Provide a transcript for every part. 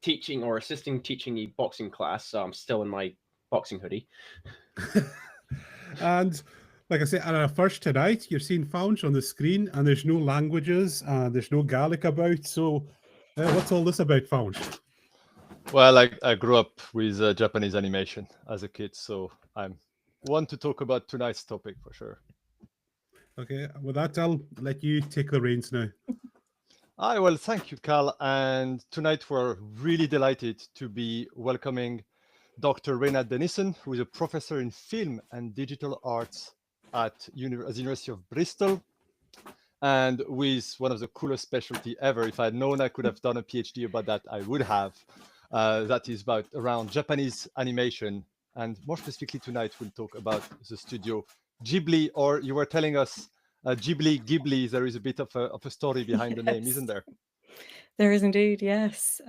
teaching or assisting teaching a boxing class, so I'm still in my boxing hoodie. And like I said, at our first tonight, you're seeing founds on the screen, and there's no languages, and there's no Gaelic about. So, what's all this about, found? Well, I grew up with Japanese animation as a kid, so I'm one to talk about tonight's topic for sure. Okay, with that, I'll let you take the reins now. Well, thank you, Carl. And tonight we're really delighted to be welcoming Dr. Rayna Denison, who is a professor in film and digital arts at the University of Bristol, and with one of the coolest specialty ever. If I had known I could have done a PhD about that, I would have. That is about around Japanese animation. And more specifically tonight, we'll talk about the studio Ghibli, or you were telling us Ghibli. There is a bit of a story behind the name, isn't there? There is indeed, yes.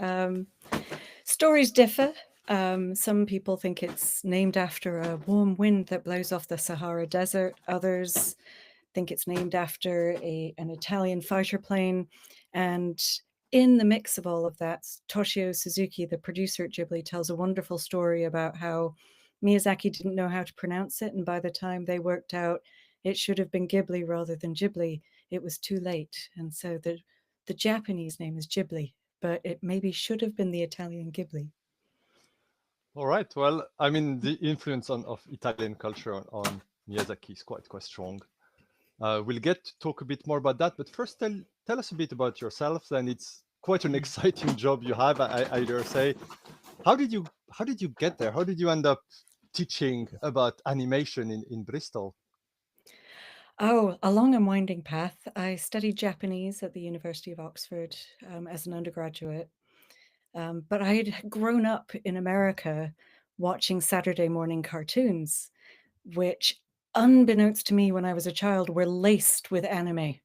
Stories differ. Some people think it's named after a warm wind that blows off the Sahara Desert. Others think it's named after an Italian fighter plane. And in the mix of all of that, Toshio Suzuki, the producer at Ghibli, tells a wonderful story about how Miyazaki didn't know how to pronounce it. And by the time they worked out it should have been Ghibli rather than Ghibli, it was too late. And so the Japanese name is Ghibli, but it maybe should have been the Italian Ghibli. All right. Well, I mean, the influence of Italian culture on Miyazaki is quite strong. We'll get to talk a bit more about that, but first tell us a bit about yourself. And it's quite an exciting job you have, I dare say. How did you get there? How did you end up teaching about animation in Bristol? Oh, a long and winding path. I studied Japanese at the University of Oxford as an undergraduate. But I had grown up in America watching Saturday morning cartoons, which, unbeknownst to me when I was a child, were laced with anime.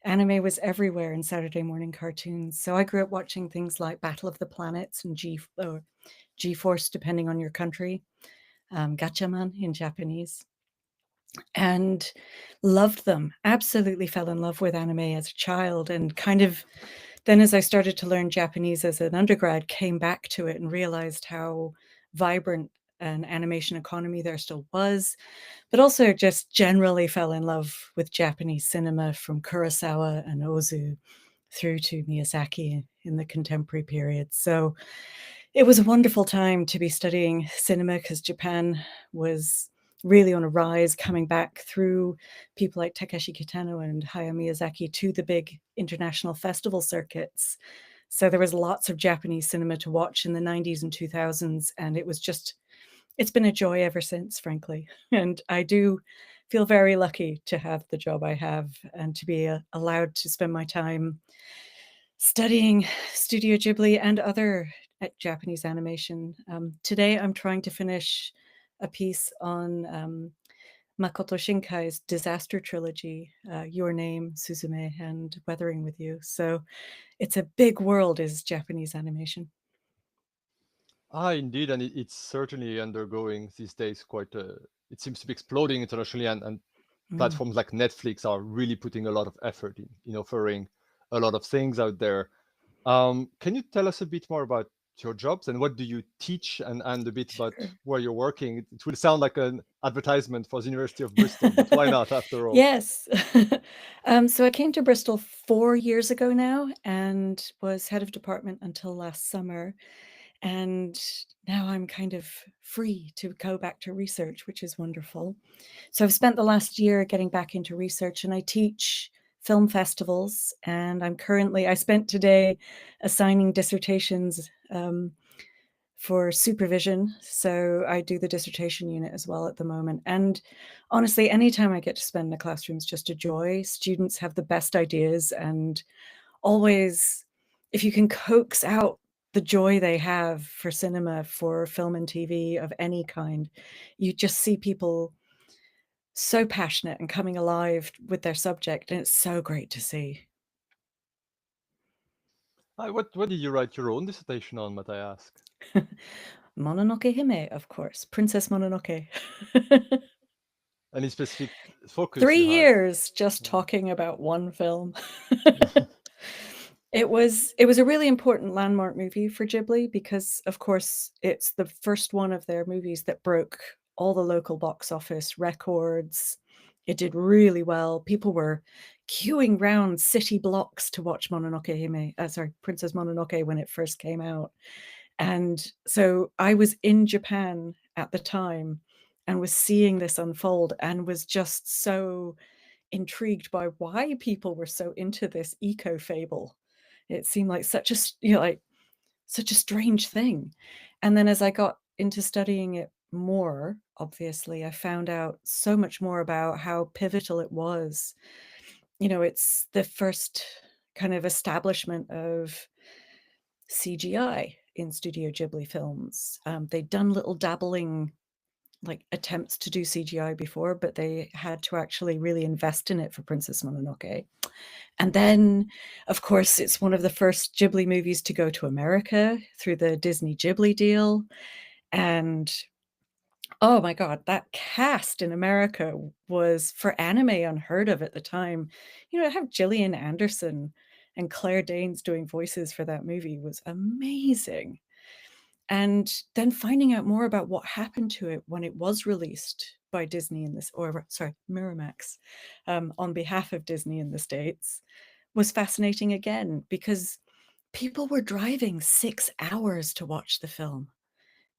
Anime was everywhere in Saturday morning cartoons. So I grew up watching things like Battle of the Planets and G-Force, depending on your country, Gatchaman in Japanese, and loved them. Absolutely fell in love with anime as a child, and kind of then as I started to learn Japanese as an undergrad, came back to it and realized how vibrant an animation economy there still was, but also just generally fell in love with Japanese cinema from Kurosawa and Ozu through to Miyazaki in the contemporary period. So it was a wonderful time to be studying cinema because Japan was really on a rise, coming back through people like Takeshi Kitano and Hayao Miyazaki to the big international festival circuits. So there was lots of Japanese cinema to watch in the 90s and 2000s. And it's been a joy ever since, frankly. And I do feel very lucky to have the job I have and to be allowed to spend my time studying Studio Ghibli and other Japanese animation. Today, I'm trying to finish a piece on Makoto Shinkai's disaster trilogy, Your Name, Suzume, and Weathering with You. So it's a big world, is Japanese animation. Indeed, and it's certainly undergoing these days quite it seems to be exploding internationally, and platforms like Netflix are really putting a lot of effort in offering a lot of things out there. Can you tell us a bit more about your jobs and what do you teach, and a bit about where you're working? It will sound like an advertisement for the University of Bristol, but why not after all? Yes. So I came to Bristol 4 years ago now and was head of department until last summer. And now I'm kind of free to go back to research, which is wonderful. So I've spent the last year getting back into research, and I teach film festivals. And I spent today assigning dissertations for supervision. So I do the dissertation unit as well at the moment. And honestly, anytime I get to spend in the classroom is just a joy. Students have the best ideas, and always, if you can coax out the joy they have for cinema, for film and TV of any kind, you just see people so passionate and coming alive with their subject, and it's so great to see. What did you write your own dissertation on, might I ask? Mononoke Hime, of course. Princess Mononoke. Any specific focus 3 you had? years just talking about one film. It was a really important landmark movie for Ghibli because, of course, it's the first one of their movies that broke all the local box office records. It did really well. People were queuing round city blocks to watch Princess Mononoke when it first came out. And so I was in Japan at the time and was seeing this unfold and was just so intrigued by why people were so into this eco fable. It seemed like such a such a strange thing. And then as I got into studying it more, obviously, I found out so much more about how pivotal it was. It's the first kind of establishment of CGI in Studio Ghibli films. They'd done little dabbling attempts to do CGI before, but they had to actually really invest in it for Princess Mononoke. And then, of course, it's one of the first Ghibli movies to go to America through the Disney Ghibli deal. And oh my God, that cast in America was, for anime, unheard of at the time. To have Gillian Anderson and Claire Danes doing voices for that movie was amazing. And then finding out more about what happened to it when it was released by Disney Miramax, on behalf of Disney in the States, was fascinating again, because people were driving 6 hours to watch the film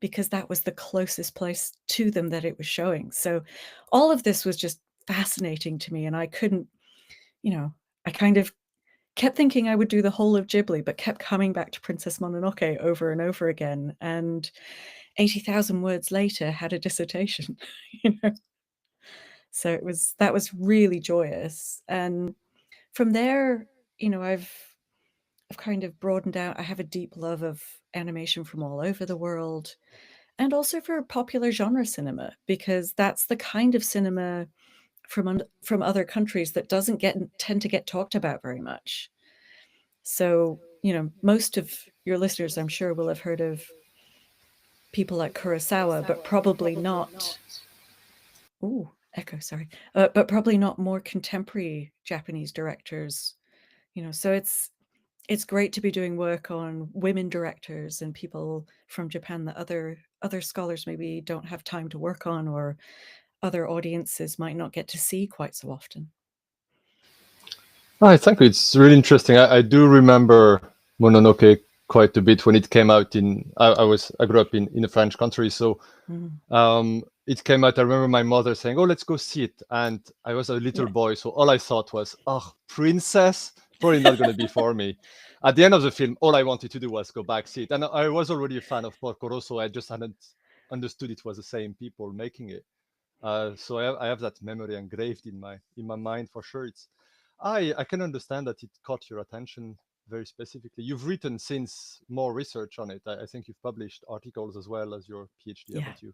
because that was the closest place to them that it was showing. So all of this was just fascinating to me, and I couldn't, I kind of kept thinking I would do the whole of Ghibli, but kept coming back to Princess Mononoke over and over again. And 80,000 words later, had a dissertation. So that was really joyous. And from there, I've kind of broadened out. I have a deep love of animation from all over the world, and also for popular genre cinema, because that's the kind of cinema from other countries that doesn't tend to get talked about very much. So, most of your listeners, I'm sure, will have heard of people like Kurosawa, but probably not. Oh, echo, sorry. But probably not more contemporary Japanese directors. So it's great to be doing work on women directors and people from Japan that other scholars maybe don't have time to work on, or other audiences might not get to see quite so often. I think it's really interesting. I do remember Mononoke quite a bit when it came out. I grew up in a French country, so it came out. I remember my mother saying, "Oh, let's go see it," and I was a little boy, so all I thought was, "Oh, princess, probably not going to be for me." At the end of the film, all I wanted to do was go back see it, and I was already a fan of Porco Rosso. I just hadn't understood it was the same people making it. So I have that memory engraved in my mind for sure. I can understand that it caught your attention very specifically. You've written since more research on it. I think you've published articles as well as your PhD, haven't you?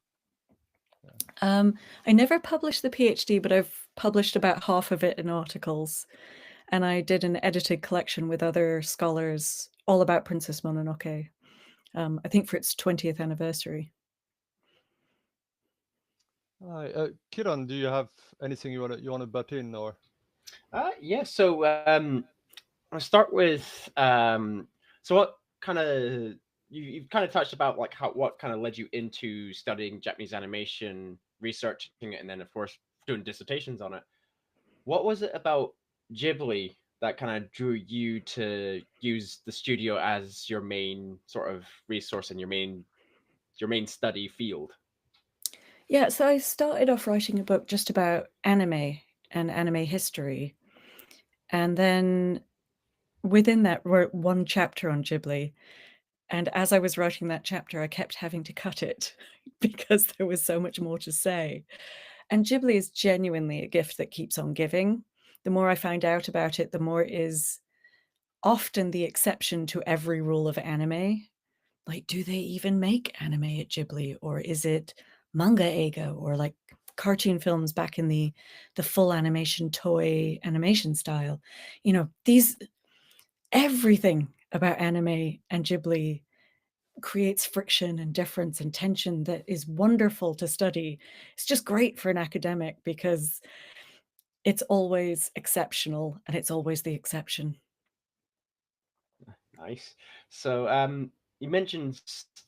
Yeah. I never published the PhD, but I've published about half of it in articles. And I did an edited collection with other scholars all about Princess Mononoke, I think for its 20th anniversary. Kiran, do you have anything you want to butt in, or? Yeah. So I'll start with so what kind of you've kind of touched about like what kind of led you into studying Japanese animation, researching it, and then of course doing dissertations on it. What was it about Ghibli that kind of drew you to use the studio as your main sort of resource and your main study field? Yeah, so I started off writing a book just about anime and anime history. And then within that wrote one chapter on Ghibli. And as I was writing that chapter, I kept having to cut it because there was so much more to say. And Ghibli is genuinely a gift that keeps on giving. The more I find out about it, the more it is often the exception to every rule of anime. Like, do they even make anime at Ghibli, or is it manga eiga, or like cartoon films back in the full animation toy animation style? Everything about anime and Ghibli creates friction and difference and tension that is wonderful to study. It's just great for an academic because it's always exceptional and it's always the exception. Nice. So, you mentioned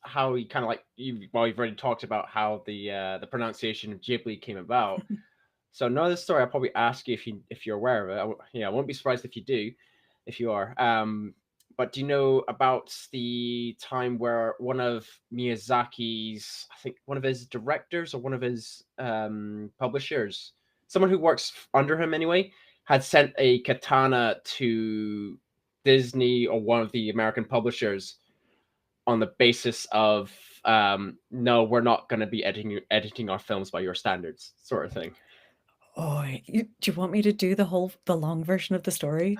how you kind of like you've already talked about how the pronunciation of Ghibli came about. So another story I'll probably ask you if you're aware of it. I won't be surprised if you do, if you are. But do you know about the time where one of Miyazaki's, I think one of his directors or one of his publishers, someone who works under him anyway, had sent a katana to Disney or one of the American publishers on the basis of no, we're not going to be editing our films by your standards, sort of thing. Oh, do you want me to do the long version of the story?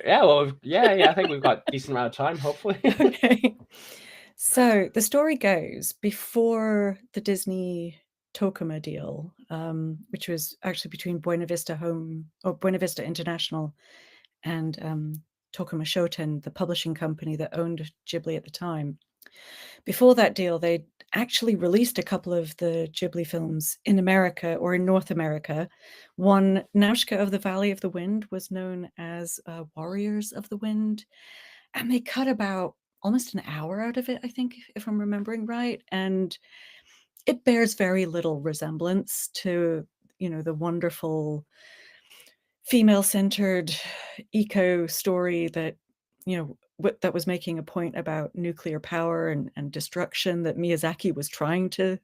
Yeah, well, yeah. I think we've got a decent amount of time, hopefully. Okay. So the story goes, before the Disney Tokuma deal, which was actually between Buena Vista International and Tokuma Shoten, the publishing company that owned Ghibli at the time. Before that deal, they actually released a couple of the Ghibli films in America or in North America. One, Nausicaa of the Valley of the Wind, was known as Warriors of the Wind, and they cut about almost an hour out of it, I think, if I'm remembering right. And it bears very little resemblance to, the wonderful female-centered eco story that, that was making a point about nuclear power and destruction that Miyazaki was trying to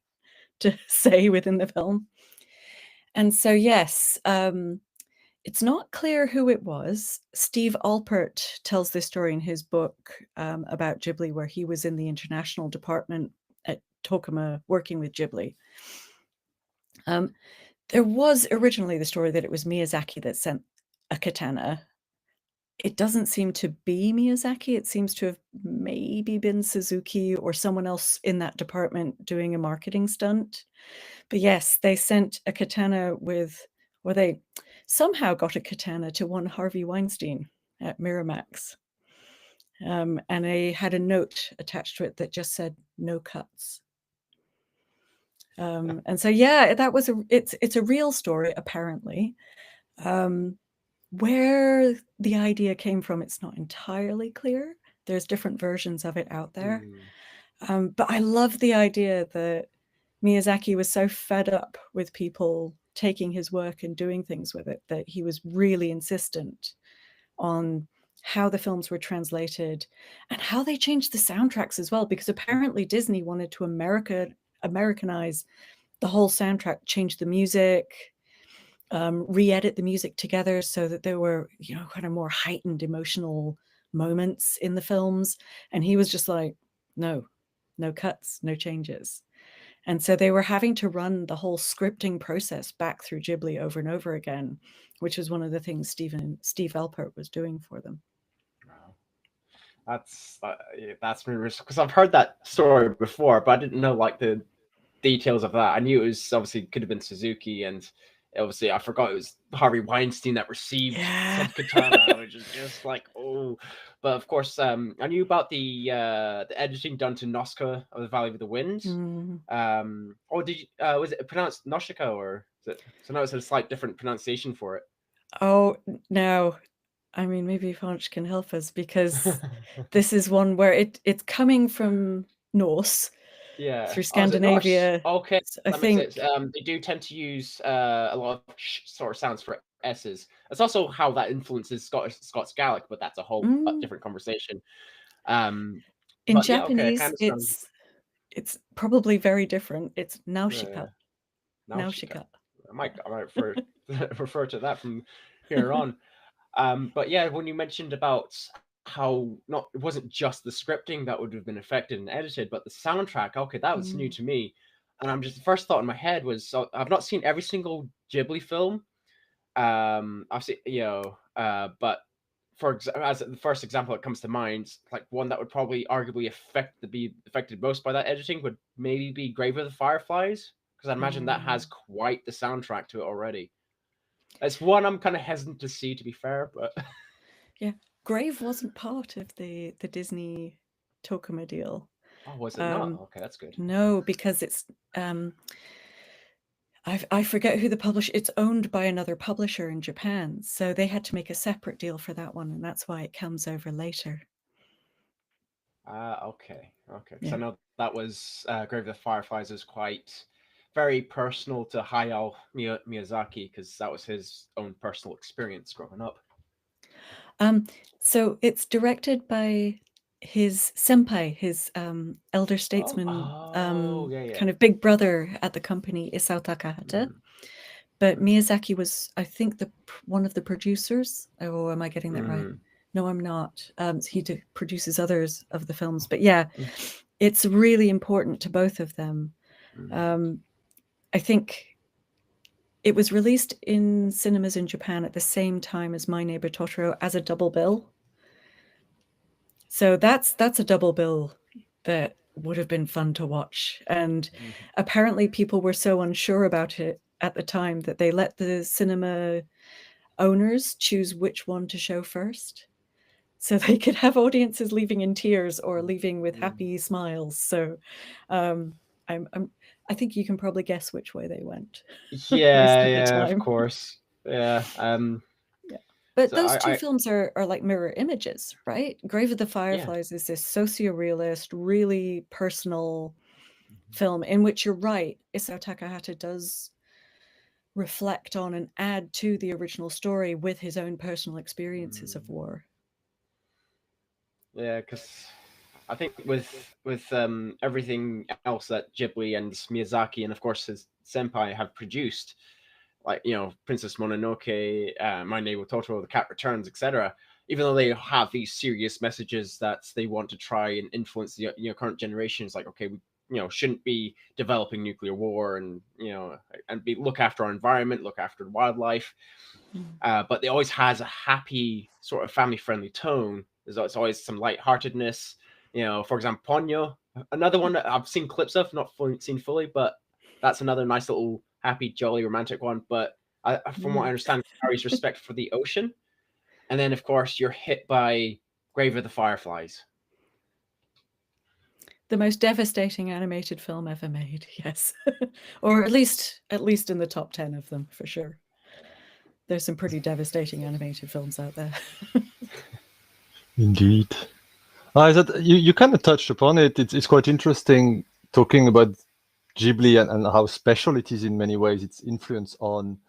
say within the film. And so, yes, it's not clear who it was. Steve Alpert tells this story in his book about Ghibli, where he was in the international department at Tokuma working with Ghibli. There was originally the story that it was Miyazaki that sent a katana. It doesn't seem to be Miyazaki. It seems to have maybe been Suzuki or someone else in that department doing a marketing stunt. But yes, they sent a katana they somehow got a katana to one Harvey Weinstein at Miramax. And they had a note attached to it that just said, "No cuts." And so, yeah, that was it's a real story, apparently. Where the idea came from, it's not entirely clear. There's different versions of it out there. But I love the idea that Miyazaki was so fed up with people taking his work and doing things with it that he was really insistent on how the films were translated and how they changed the soundtracks as well, because apparently Disney wanted to Americanize the whole soundtrack, change the music, re-edit the music together so that there were, kind of more heightened emotional moments in the films. And he was just like, no cuts, no changes. And so they were having to run the whole scripting process back through Ghibli over and over again, which was one of the things Steve Alpert was doing for them. Wow. That's really risky, because I've heard that story before, but I didn't know like the details of that. I knew it was obviously could have been Suzuki, and obviously I forgot it was Harvey Weinstein that received said katana, which is just like, oh. But of course, I knew about the editing done to Nausicaa of the Valley of the Wind. Or did you, was it pronounced Nausicaa, or is it? So now it's a slight different pronunciation for it. Oh no, I mean, maybe Fonch can help us, because this is one where it's coming from Norse. Yeah, through Scandinavia. Okay, I that think makes sense. They do tend to use a lot of sort of sounds for S's. That's also how that influences Scots Gaelic, but that's a whole different conversation. In but Japanese, yeah, okay, it's probably very different. It's Nausicaa. Nausicaa. I might refer to that from here on. But yeah, when you mentioned about how it wasn't just the scripting that would have been affected and edited, but the soundtrack. Okay, that was new to me, and the first thought in my head was, so I've not seen every single Ghibli film. I've seen, but as the first example that comes to mind, like one that would probably arguably be affected most by that editing would maybe be Grave of the Fireflies, because I imagine that has quite the soundtrack to it already. It's one I'm kind of hesitant to see, to be fair, but yeah, Grave wasn't part of the Disney Tokuma deal. Oh, was it not? Okay, that's good. No, because it's I forget who the publisher. It's owned by another publisher in Japan, so they had to make a separate deal for that one, and that's why it comes over later. Okay. Because Yeah. I know that was Grave of the Fireflies is quite very personal to Hayao Miyazaki because that was his own personal experience growing up. So it's directed by his senpai, his elder statesman, Yeah. kind of big brother at the company, Isao Takahata. But Miyazaki was, I think, one of the producers. Oh, am I getting that right? No, I'm not. He produces others of the films. But yeah, it's really important to both of them. I think it was released in cinemas in Japan at the same time as My Neighbor Totoro as a double bill. So that's a double bill that would have been fun to watch. And apparently people were so unsure about it at the time that they let the cinema owners choose which one to show first. So they could have audiences leaving in tears or leaving with happy smiles. So I think you can probably guess which way they went. Yeah, most of the of time. course. Yeah. But So those two films are like mirror images, right? Grave of the Fireflies is this socio-realist, really personal film in which you're right, Isao Takahata does reflect on and add to the original story with his own personal experiences of war. Yeah, because I think with everything else that Ghibli and Miyazaki and of course his senpai have produced, like Princess Mononoke, My Neighbor Totoro, The Cat Returns, etc. Even though they have these serious messages that they want to try and influence the current generations, like okay, we shouldn't be developing nuclear war, and and look after our environment, look after wildlife. But it always has a happy sort of family-friendly tone. There's always some lightheartedness. For example, Ponyo, another one that I've seen clips of, not seen fully, but that's another nice little happy, jolly, romantic one. But from what I understand, carries respect for the ocean. And then, of course, you're hit by Grave of the Fireflies. The most devastating animated film ever made, yes. Or at least in the top 10 of them, for sure. There's some pretty devastating animated films out there. Indeed. You kind of touched upon it. It's quite interesting talking about Ghibli and how special it is in many ways. Its influence on,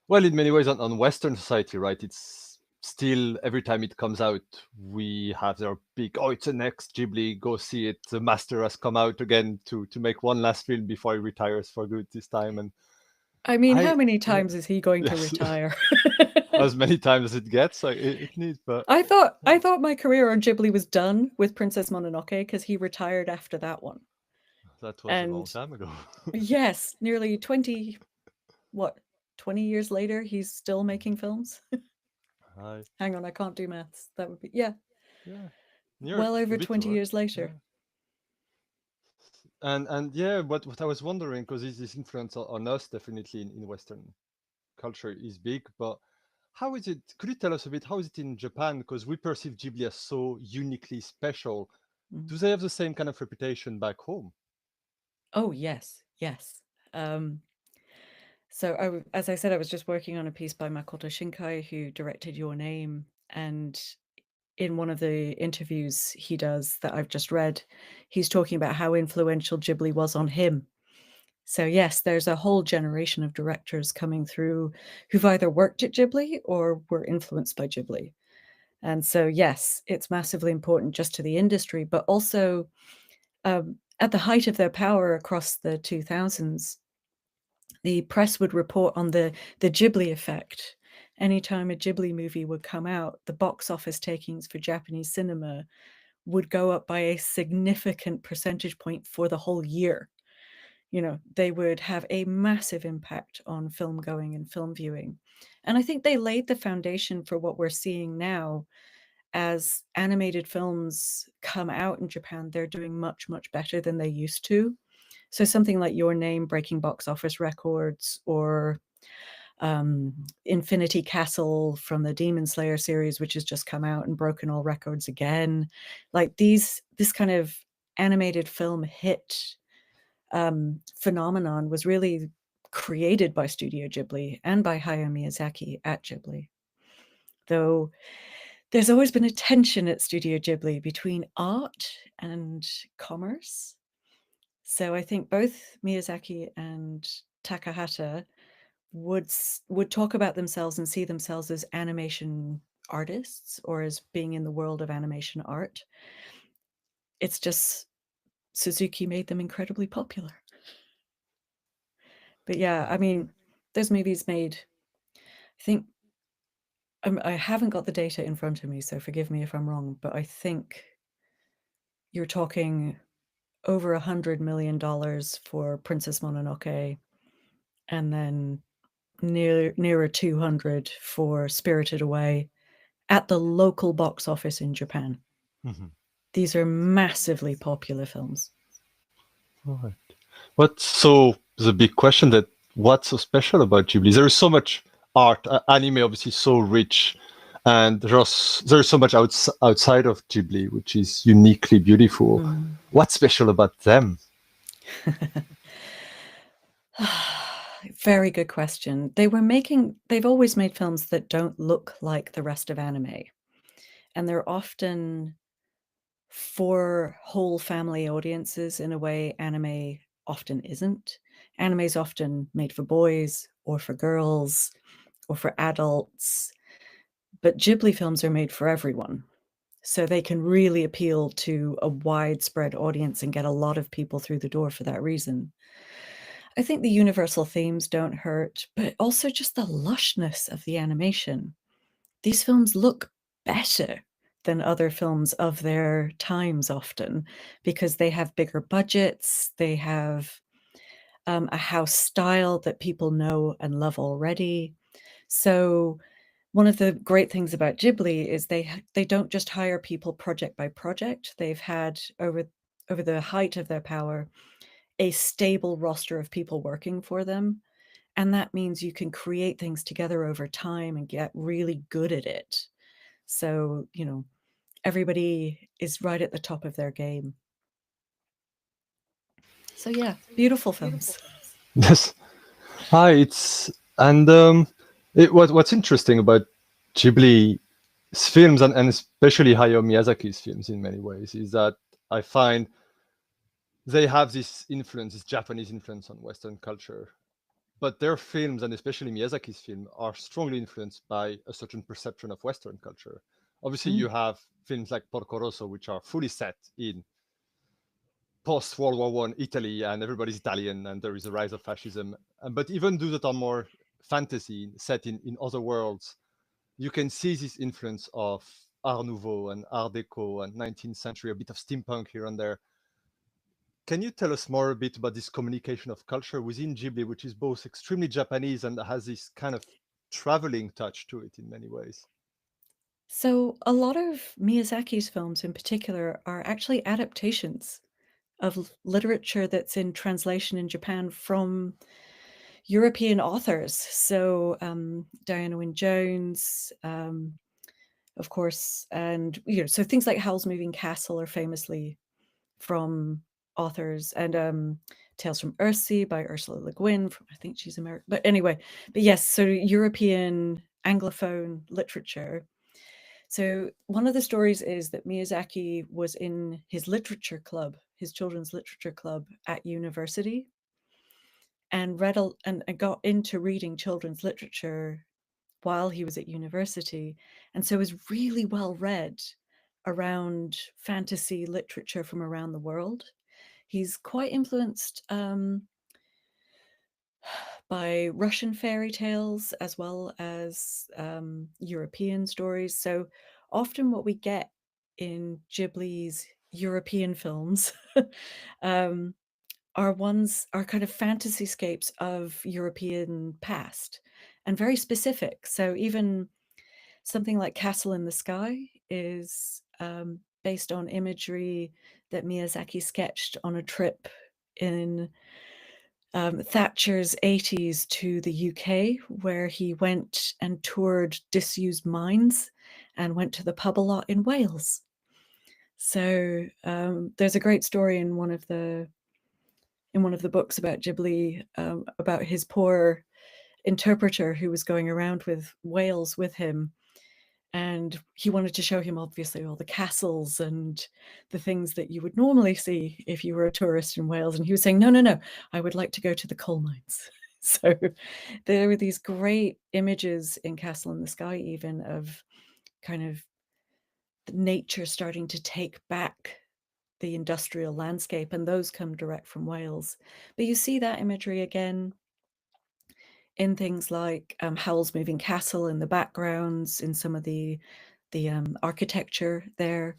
well, in many ways on Western society, right? It's still, every time it comes out, we have their big, it's the next Ghibli, go see it. The master has come out again to make one last film before he retires for good this time. And I mean, how many times is he going to retire? As many times as it gets, it needs. But I thought my career on Ghibli was done with Princess Mononoke because he retired after that one. That was a long time ago. Yes, nearly 20 years later, he's still making films. Hang on, I can't do maths. That would be well over 20 years later. And yeah, what I was wondering, because this influence on us definitely in Western culture is big, but how is it? Could you tell us a bit? How is it in Japan? Because we perceive Ghibli as so uniquely special. Do they have the same kind of reputation back home? Oh yes. So as I said, I was just working on a piece by Makoto Shinkai, who directed Your Name, and in one of the interviews he does that I've just read, he's talking about how influential Ghibli was on him. So yes, there's a whole generation of directors coming through who've either worked at Ghibli or were influenced by Ghibli. And so yes, it's massively important just to the industry, but also at the height of their power across the 2000s, the press would report on the Ghibli effect. Anytime a Ghibli movie would come out, the box office takings for Japanese cinema would go up by a significant percentage point for the whole year. They would have a massive impact on film going and film viewing. And I think they laid the foundation for what we're seeing now. As animated films come out in Japan, they're doing much, much better than they used to. So something like Your Name breaking box office records, or Infinity Castle from the Demon Slayer series, which has just come out and broken all records again. Like this kind of animated film hit phenomenon was really created by Studio Ghibli and by Hayao Miyazaki at Ghibli. Though There's always been a tension at Studio Ghibli between art and commerce. So I think both Miyazaki and Takahata would talk about themselves and see themselves as animation artists or as being in the world of animation art. It's just Suzuki made them incredibly popular. But yeah, I mean, those movies made, I think, I haven't got the data in front of me, so forgive me if I'm wrong, but I think you're talking over $100 million for Princess Mononoke, and then nearer 200 for Spirited Away at the local box office in Japan. These are massively popular films. All right. But so the big question that what's so special about Ghibli? There is so much art, anime obviously so rich, and there's so much outside of Ghibli, which is uniquely beautiful. What's special about them? Very good question. They've always made films that don't look like the rest of anime. And they're often for whole family audiences in a way anime often isn't. Anime is often made for boys or for girls or for adults, but Ghibli films are made for everyone. So they can really appeal to a widespread audience and get a lot of people through the door for that reason. I think the universal themes don't hurt, but also just the lushness of the animation. These films look better than other films of their times often because they have bigger budgets, they have a house style that people know and love already. So one of the great things about Ghibli is they don't just hire people project by project. They've had over the height of their power a stable roster of people working for them. And that means you can create things together over time and get really good at it. So, everybody is right at the top of their game. So yeah, beautiful films. Yes. Hi, what's interesting about Ghibli's films and especially Hayao Miyazaki's films in many ways is that I find they have this Japanese influence on Western culture. But their films, and especially Miyazaki's film, are strongly influenced by a certain perception of Western culture. Obviously, you have films like Porco Rosso, which are fully set in post-World War I Italy, and everybody's Italian, and there is a rise of fascism. But even those that are more fantasy, set in other worlds, you can see this influence of Art Nouveau and Art Deco and 19th century, a bit of steampunk here and there. Can you tell us more a bit about this communication of culture within Ghibli, which is both extremely Japanese and has this kind of traveling touch to it in many ways? So a lot of Miyazaki's films in particular are actually adaptations of literature that's in translation in Japan from European authors. So Diana Wynne Jones, of course, and so things like Howl's Moving Castle are famously from authors, and Tales from Earthsea by Ursula Le Guin. I think she's American, but anyway. But yes, so European Anglophone literature. So one of the stories is that Miyazaki was in his literature club, his children's literature club at university, and and got into reading children's literature while he was at university, and so was really well read around fantasy literature from around the world. He's quite influenced by Russian fairy tales as well as European stories. So often what we get in Ghibli's European films are kind of fantasy-scapes of European past and very specific. So even something like Castle in the Sky is based on imagery that Miyazaki sketched on a trip in Thatcher's 80s to the UK, where he went and toured disused mines and went to the pub a lot in Wales. So there's a great story in one of the books about Ghibli about his poor interpreter who was going around with Wales with him, And he wanted to show him, obviously, all the castles and the things that you would normally see if you were a tourist in Wales. And he was saying, no, no, no, I would like to go to the coal mines. So there were these great images in Castle in the Sky, even of kind of nature starting to take back the industrial landscape, and those come direct from Wales. But you see that imagery again in things like Howl's Moving Castle in the backgrounds, in some of the architecture there,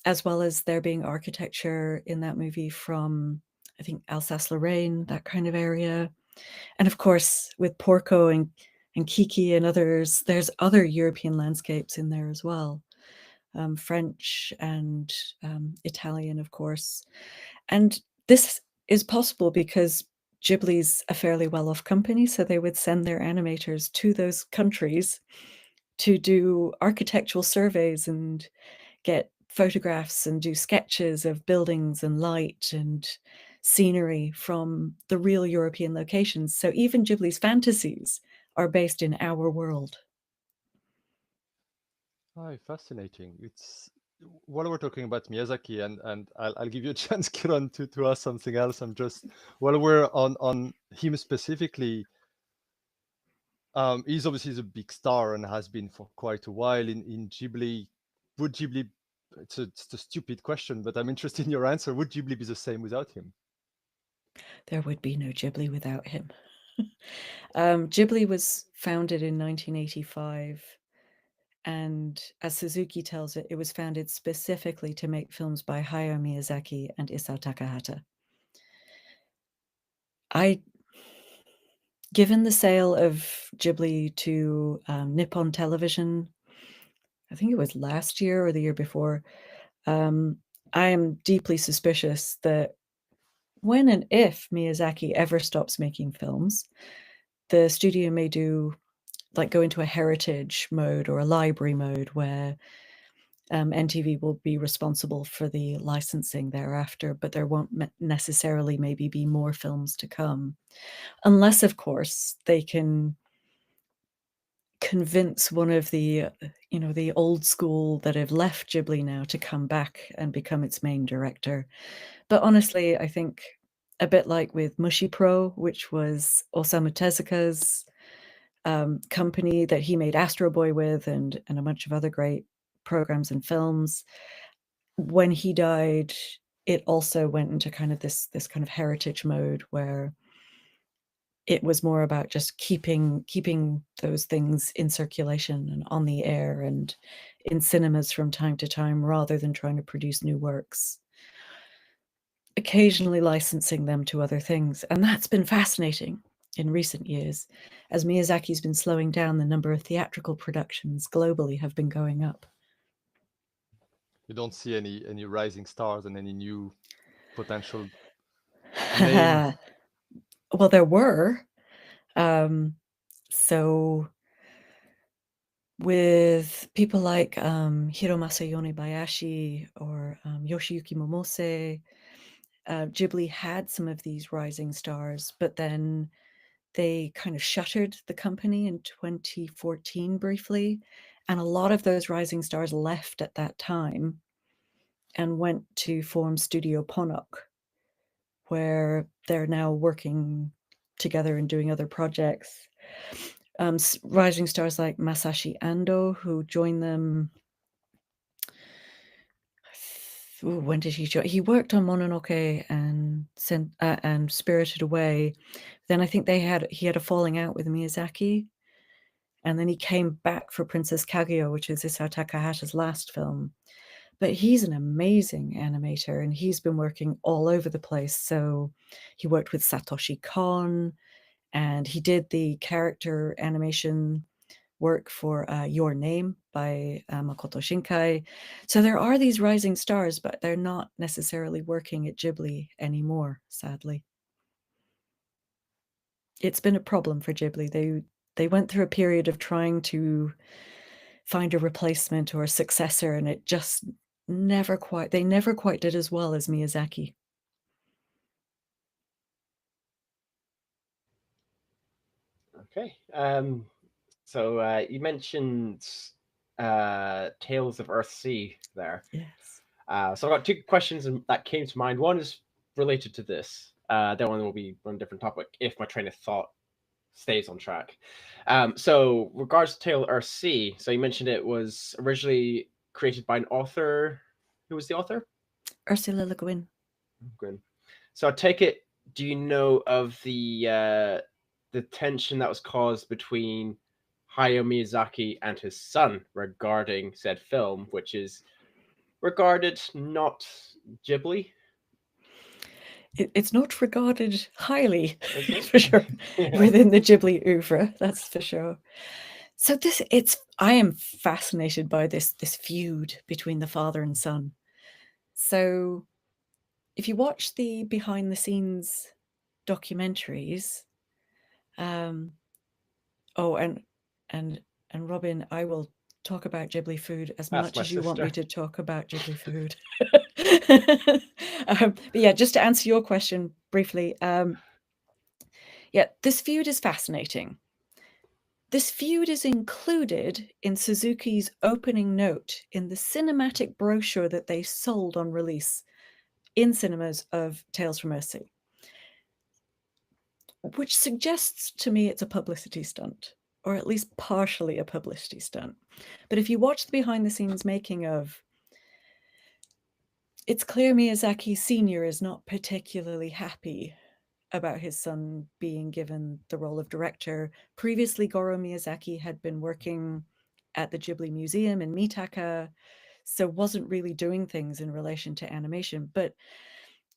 as well as there being architecture in that movie from, I think, Alsace-Lorraine, that kind of area. And of course, with Porco and Kiki and others, there's other European landscapes in there as well. French and Italian, of course. And this is possible because Ghibli's a fairly well-off company, so they would send their animators to those countries to do architectural surveys and get photographs and do sketches of buildings and light and scenery from the real European locations. So even Ghibli's fantasies are based in our world. Oh, fascinating. It's while we're talking about Miyazaki, and I'll give you a chance, Kiran, to ask something else. I'm just while we're on him specifically, he's obviously a big star and has been for quite a while in Ghibli. Would Ghibli? It's a stupid question, but I'm interested in your answer. Would Ghibli be the same without him? There would be no Ghibli without him. Ghibli was founded in 1985. And as Suzuki tells it, it was founded specifically to make films by Hayao Miyazaki and Isao Takahata. Given the sale of Ghibli to Nippon Television, I think it was last year or the year before, I am deeply suspicious that when and if Miyazaki ever stops making films, the studio may go into a heritage mode or a library mode where NTV will be responsible for the licensing thereafter, but there won't necessarily maybe be more films to come. Unless, of course, they can convince one of the old school that have left Ghibli now to come back and become its main director. But honestly, I think a bit like with Mushi Pro, which was Osamu Tezuka's company that he made Astro Boy with and a bunch of other great programs and films. When he died, it also went into kind of this kind of heritage mode where it was more about just keeping those things in circulation and on the air and in cinemas from time to time, rather than trying to produce new works. Occasionally licensing them to other things. And that's been fascinating in recent years. As Miyazaki's been slowing down, the number of theatrical productions globally have been going up. You don't see any rising stars and any new potential names. Well, there were. So with people like Hiromasa Yonebayashi or Yoshiyuki Momose, Ghibli had some of these rising stars, but then they kind of shuttered the company in 2014 briefly. And a lot of those rising stars left at that time and went to form Studio Ponok, where they're now working together and doing other projects. Rising stars like Masashi Ando, who joined them. When did he join? He worked on Mononoke and Spirited Away. Then I think he had a falling out with Miyazaki, and then he came back for Princess Kaguya, which is Isao Takahata's last film. But he's an amazing animator, and he's been working all over the place. So he worked with Satoshi Kon, and he did the character animation work for Your Name by Makoto Shinkai. So there are these rising stars, but they're not necessarily working at Ghibli anymore, sadly. It's been a problem for Ghibli. They went through a period of trying to find a replacement or a successor, and it just never quite did as well as Miyazaki. Okay. So you mentioned Tales of Earthsea there. Yes. So I've got two questions that came to mind. One is related to this. The other one will be on a different topic if my train of thought stays on track. So regards to Tale of Earthsea, so you mentioned it was originally created by an author. Who was the author? Ursula Le Guin. Good. So I take it. Do you know of the tension that was caused between Hayao Miyazaki and his son regarding said film, which is regarded not Ghibli? It's not regarded highly, Is it? for sure, Yeah. within the Ghibli oeuvre, that's for sure. So I am fascinated by this feud between the father and son. So if you watch the behind the scenes documentaries, oh, and Robin, I will talk about Ghibli food as That's much my as you want me sister. to talk about Ghibli food. But yeah, just to answer your question briefly, yeah, this feud is fascinating. This feud is included in Suzuki's opening note in the cinematic brochure that they sold on release in cinemas of Tales from Earthsea, which suggests to me it's a publicity stunt, or at least partially a publicity stunt. But if you watch the behind the scenes making of, it's clear Miyazaki Sr. is not particularly happy about his son being given the role of director. Previously, Goro Miyazaki had been working at the Ghibli Museum in Mitaka, so wasn't really doing things in relation to animation. But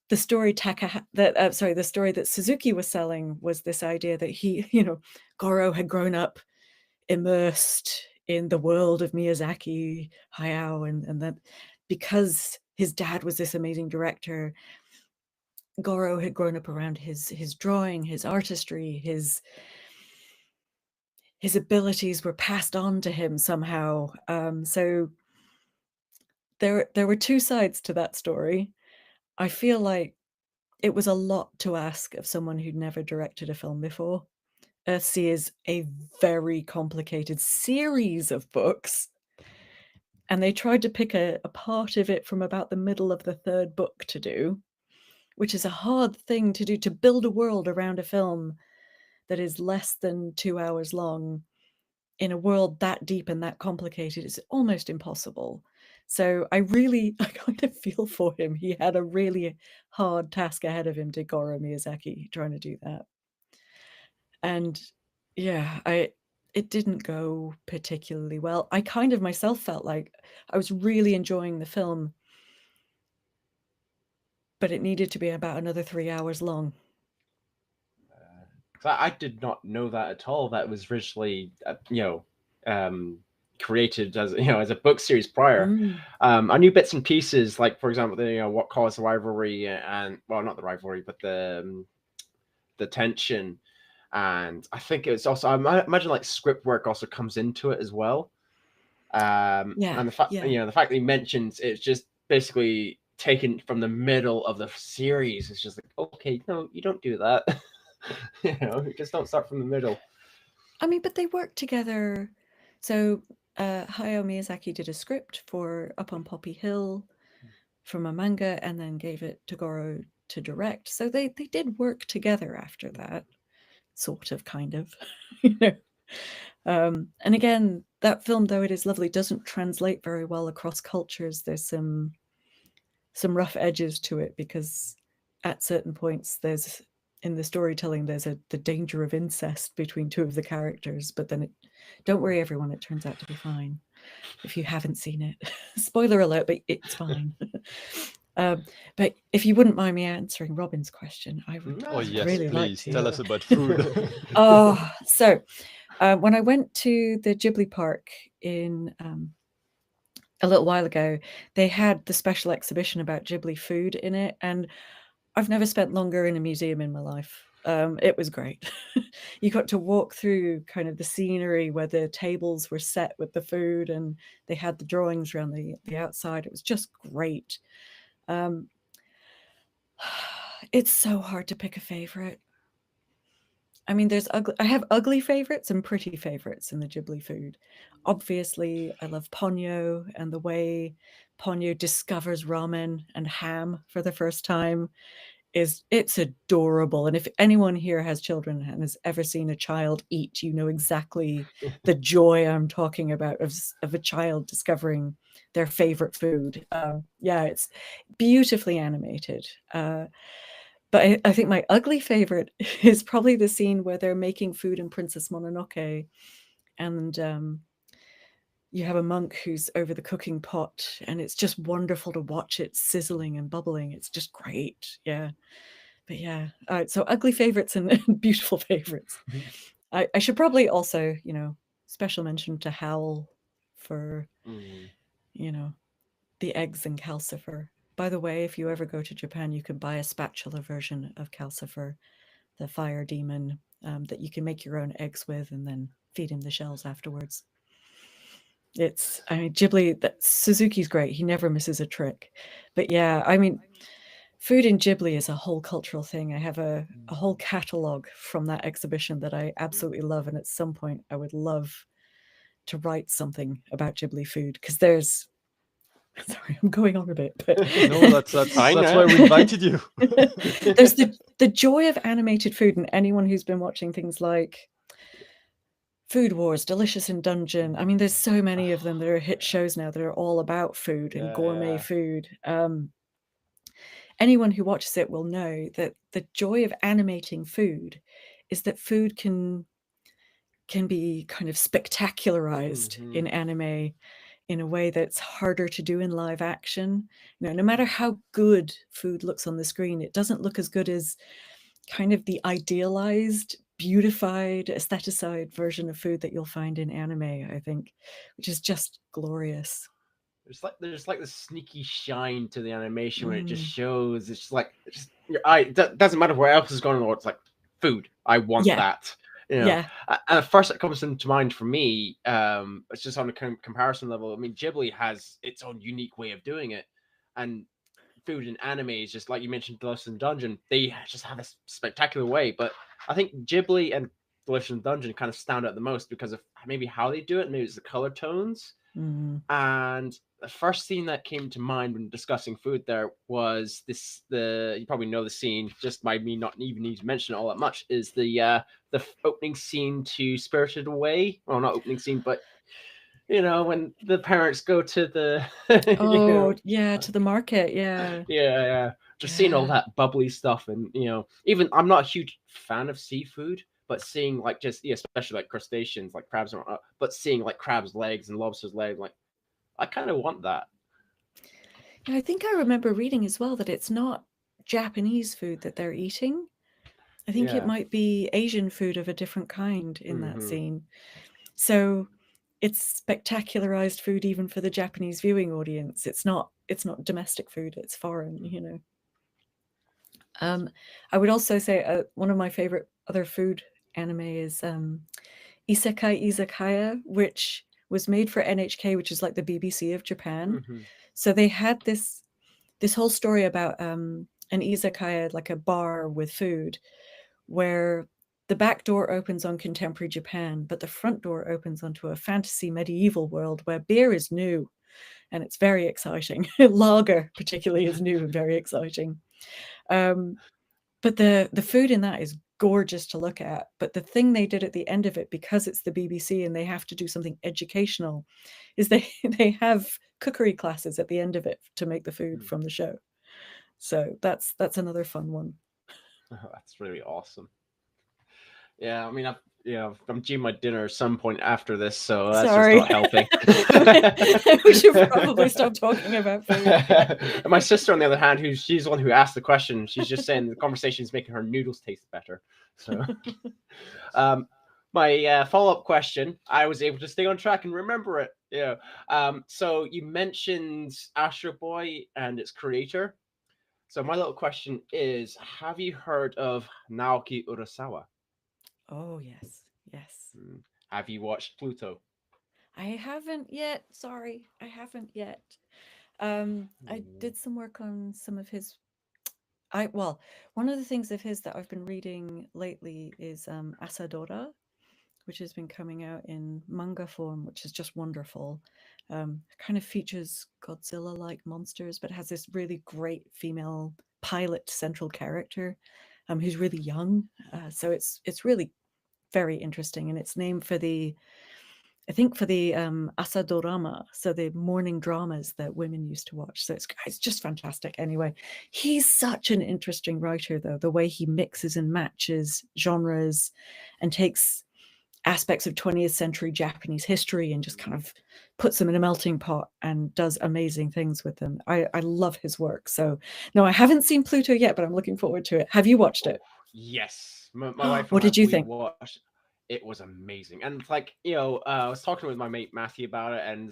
the story the story that Suzuki was selling was this idea that Goro had grown up immersed in the world of Miyazaki, Hayao, and that because his dad was this amazing director, Goro had grown up around his drawing, his artistry, his abilities were passed on to him somehow. So there were two sides to that story. I feel like it was a lot to ask of someone who'd never directed a film before. Earthsea is a very complicated series of books, and they tried to pick a part of it from about the middle of the third book to do, which is a hard thing to do, to build a world around a film that is less than 2 hours long in a world that deep and that complicated. Is almost impossible. So I kind of feel for him. He had a really hard task ahead of him, did Goro Miyazaki, trying to do that. And yeah, it didn't go particularly well. I kind of myself felt like I was really enjoying the film, but it needed to be about another 3 hours long. I did not know that at all. That was originally, created as as a book series prior. I knew bits and pieces, like for example, what caused the rivalry, and well, not the rivalry, but the tension. And I think it's also, I imagine like script work also comes into it as well. And the fact the fact that he mentions it's just basically taken from the middle of the series is just like, okay, no, you don't do that. You just don't start from the middle. I mean, but they worked together. So Hayao Miyazaki did a script for Up on Poppy Hill from a manga and then gave it to Goro to direct. So they did work together after that, sort of, kind of. And again, that film, though it is lovely, doesn't translate very well across cultures. There's some rough edges to it, because at certain points in the storytelling there's the danger of incest between two of the characters, but then don't worry everyone, it turns out to be fine if you haven't seen it. Spoiler alert, but it's fine. But if you wouldn't mind me answering Robin's question, I would yes, really please like to. tell us about food. So when I went to the Ghibli Park in a little while ago, they had the special exhibition about Ghibli food in it, and I've never spent longer in a museum in my life. It was great. You got to walk through kind of the scenery where the tables were set with the food, and they had the drawings around the outside. It was just great. It's so hard to pick a favorite. I mean, I have ugly favorites and pretty favorites in the Ghibli food. Obviously, I love Ponyo and the way Ponyo discovers ramen and ham for the first time it's adorable. And if anyone here has children and has ever seen a child eat, you know exactly the joy I'm talking about of a child discovering their favorite food. Yeah, it's beautifully animated. But I think my ugly favorite is probably the scene where they're making food in Princess Mononoke, and you have a monk who's over the cooking pot, and it's just wonderful to watch it sizzling and bubbling. It's just great. Yeah. But yeah, so ugly favorites and beautiful favorites. I should probably also, special mention to Howl for, the eggs and Calcifer. By the way, if you ever go to Japan, you can buy a spatula version of Calcifer, the fire demon, that you can make your own eggs with and then feed him the shells afterwards. Ghibli, Suzuki's great. He never misses a trick. But yeah, food in Ghibli is a whole cultural thing. I have a whole catalogue from that exhibition that I absolutely love. And at some point, I would love to write something about Ghibli food because there's... Sorry, I'm going on a bit. But no, that's why we invited you. There's the joy of animated food, and anyone who's been watching things like Food Wars, Delicious in Dungeon. I mean, there's so many of them that are hit shows now that are all about food and gourmet food. Anyone who watches it will know that the joy of animating food is that food can be kind of spectacularized in anime in a way that's harder to do in live action. No matter how good food looks on the screen, it doesn't look as good as kind of the idealized, beautified, aestheticized version of food that you'll find in anime, I think, which is just glorious. There's like this sneaky shine to the animation when it just shows. It's just your eye. It doesn't matter where else is going on. It's like food. I want that. And at first, it comes into mind for me. It's just on a comparison level. I mean, Ghibli has its own unique way of doing it, and food in anime is just like you mentioned, Delicious in Dungeon. They just have a spectacular way. But I think Ghibli and Delicious in Dungeon kind of stand out the most because of maybe how they do it. Maybe it's the color tones. And the first scene that came to mind when discussing food there was you probably know the scene, just by me not even need to mention it all that much, is the opening scene to Spirited Away. Well, not opening scene, but when the parents go to the to the market. Just seeing all that bubbly stuff, and even I'm not a huge fan of seafood, but seeing especially like crustaceans like crabs and whatnot, but seeing like crabs legs and lobsters legs, like I kind of want that. Yeah, I think I remember reading as well that it's not Japanese food that they're eating. I think it might be Asian food of a different kind in that scene. So it's spectacularized food even for the Japanese viewing audience. It's not domestic food, it's foreign, I would also say one of my favorite other food anime is Isekai Izakaya, which was made for NHK, which is like the BBC of Japan. So they had this whole story about an izakaya, like a bar with food, where the back door opens on contemporary Japan, but the front door opens onto a fantasy medieval world where beer is new, and it's very exciting. Lager, particularly, is new and very exciting. But the food in that is gorgeous to look at. But the thing they did at the end of it, because it's the BBC and they have to do something educational, is they have cookery classes at the end of it to make the food from the show. So that's another fun one. That's really awesome. Yeah, I mean, I'm due my dinner at some point after this, so that's just not helping. We should probably stop talking about food. And my sister, on the other hand, she's the one who asked the question, she's just saying the conversation is making her noodles taste better. So, my follow-up question, I was able to stay on track and remember it. Yeah. So you mentioned Astro Boy and its creator. So my little question is, have you heard of Naoki Urasawa? Oh, yes. Have you watched Pluto? I haven't yet. Sorry, I haven't yet. I did some work on some of his Well, one of the things of his that I've been reading lately is Asadora, which has been coming out in manga form, which is just wonderful. Kind of features Godzilla-like monsters, but has this really great female pilot central character, who's really young. So it's really very interesting, and it's named for the Asadorama, so the morning dramas that women used to watch. So it's just fantastic. Anyway, he's such an interesting writer, though, the way he mixes and matches genres and takes aspects of 20th century Japanese history and just kind of puts them in a melting pot and does amazing things with them. I love his work. So no, I haven't seen Pluto yet, but I'm looking forward to it. Have you watched it? Yes, my wife What and I, did you we think? watched. It was amazing, and like I was talking with my mate Matthew about it, and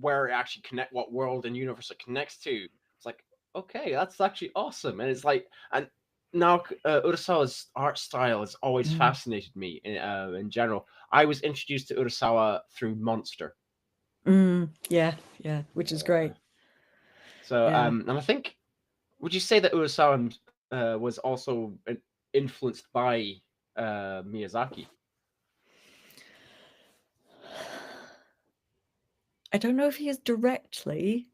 where it actually what world and universe it connects to. It's like, okay, that's actually awesome, and it's like, and now Urasawa's art style has always fascinated me in general. I was introduced to Urasawa through Monster. Yeah, which is great. So, and I think, would you say that Urasawa was also influenced by Miyazaki? I don't know if he is directly.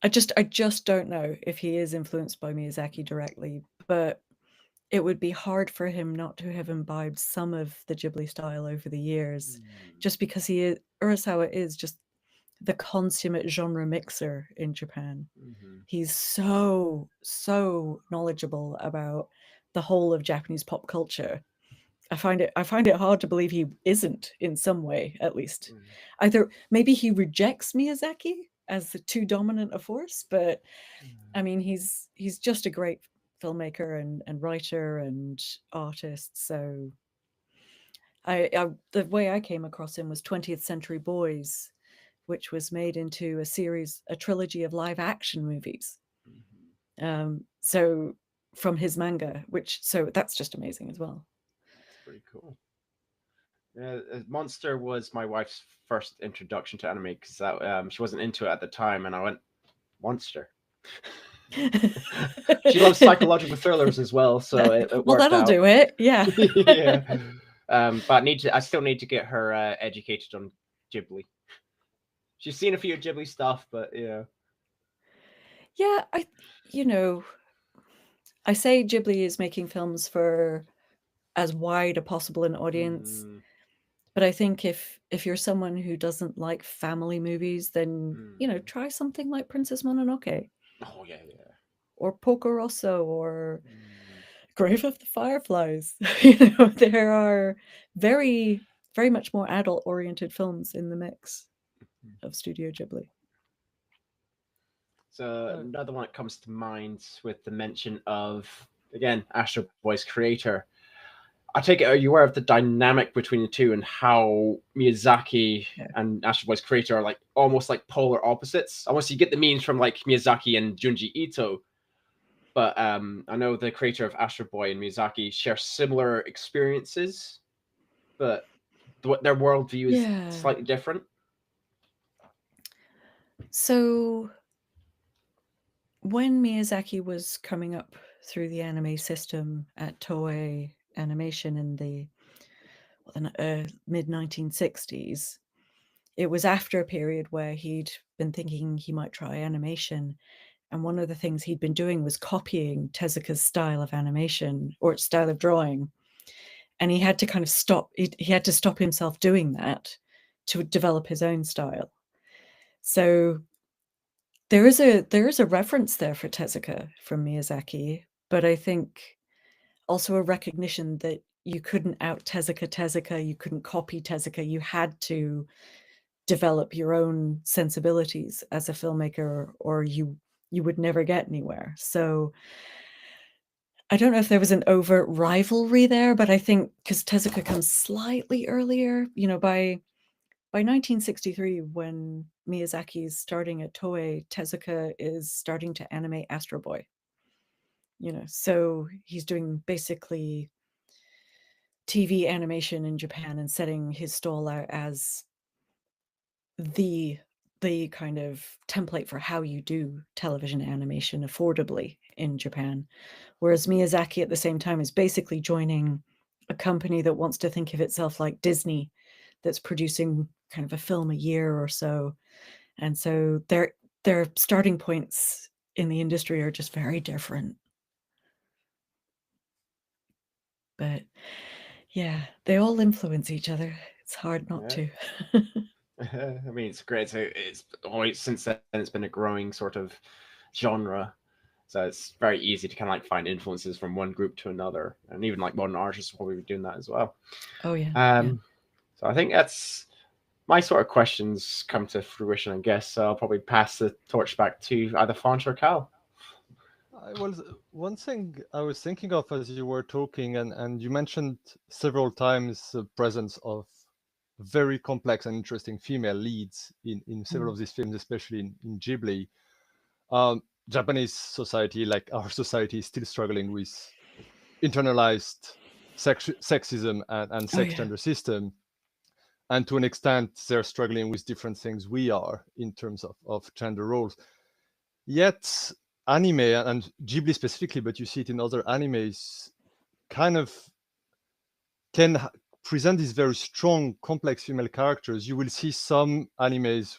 I just don't know if he is influenced by Miyazaki directly, but it would be hard for him not to have imbibed some of the Ghibli style over the years, just because Urasawa is just the consummate genre mixer in Japan. He's so knowledgeable about the whole of Japanese pop culture. I find it hard to believe he isn't, in some way, at least. Either maybe he rejects Miyazaki as the too dominant a force, but I mean, he's just a great filmmaker and writer and artist. So the way I came across him was 20th Century Boys, which was made into a trilogy of live action movies. So from his manga, so that's just amazing as well. It's pretty cool. Monster was my wife's first introduction to anime because she wasn't into it at the time, and I went, Monster. She loves psychological thrillers as well, so it well, worked that'll out. do it. Yeah. Yeah. But I still need to get her educated on Ghibli. She's seen a few Ghibli stuff, but yeah. Yeah, I say Ghibli is making films for as wide a possible an audience. But I think if you're someone who doesn't like family movies, then try something like Princess Mononoke. Oh yeah. Or Porco Rosso or Grave of the Fireflies. There are very, very much more adult-oriented films in the mix of Studio Ghibli. So another one that comes to mind with the mention of, again, Astro Boy's creator. I take it, are you aware of the dynamic between the two and how Miyazaki and Astro Boy's creator are like almost like polar opposites? Almost you get the memes from like Miyazaki and Junji Ito, but I know the creator of Astro Boy and Miyazaki share similar experiences, but their worldview is slightly different. So when Miyazaki was coming up through the anime system at Toei Animation in the mid-1960s, it was after a period where he'd been thinking he might try animation. And one of the things he'd been doing was copying Tezuka's style of animation or style of drawing. And he had to kind of stop. He had to stop himself doing that to develop his own style. So there is a reference there for Tezuka from Miyazaki, but I think also a recognition that you couldn't out Tezuka, you couldn't copy Tezuka, you had to develop your own sensibilities as a filmmaker, or you would never get anywhere. So I don't know if there was an overt rivalry there, but I think because Tezuka comes slightly earlier, by 1963, when Miyazaki is starting at Toei, Tezuka is starting to animate Astro Boy. So he's doing basically TV animation in Japan and setting his stall out as the the kind of template for how you do television animation affordably in Japan. Whereas Miyazaki at the same time is basically joining a company that wants to think of itself like Disney, that's producing kind of a film a year or so. And so their starting points in the industry are just very different. But yeah, they all influence each other. It's hard not to. I mean, it's great. So it's always since then it's been a growing sort of genre. So it's very easy to kind of like find influences from one group to another, and even like modern artists will probably be doing that as well. Oh yeah. So I think that's my sort of questions come to fruition, I guess. So I'll probably pass the torch back to either Font or Cal. Well, one thing I was thinking of as you were talking, and you mentioned several times the presence of very complex and interesting female leads in several of these films, especially in Ghibli. Japanese society, like our society, is still struggling with internalized sexism and sex gender system. And to an extent, they're struggling with different things we are in terms of gender roles. Yet anime, and Ghibli specifically, but you see it in other animes, kind of can present these very strong, complex female characters. You will see some animes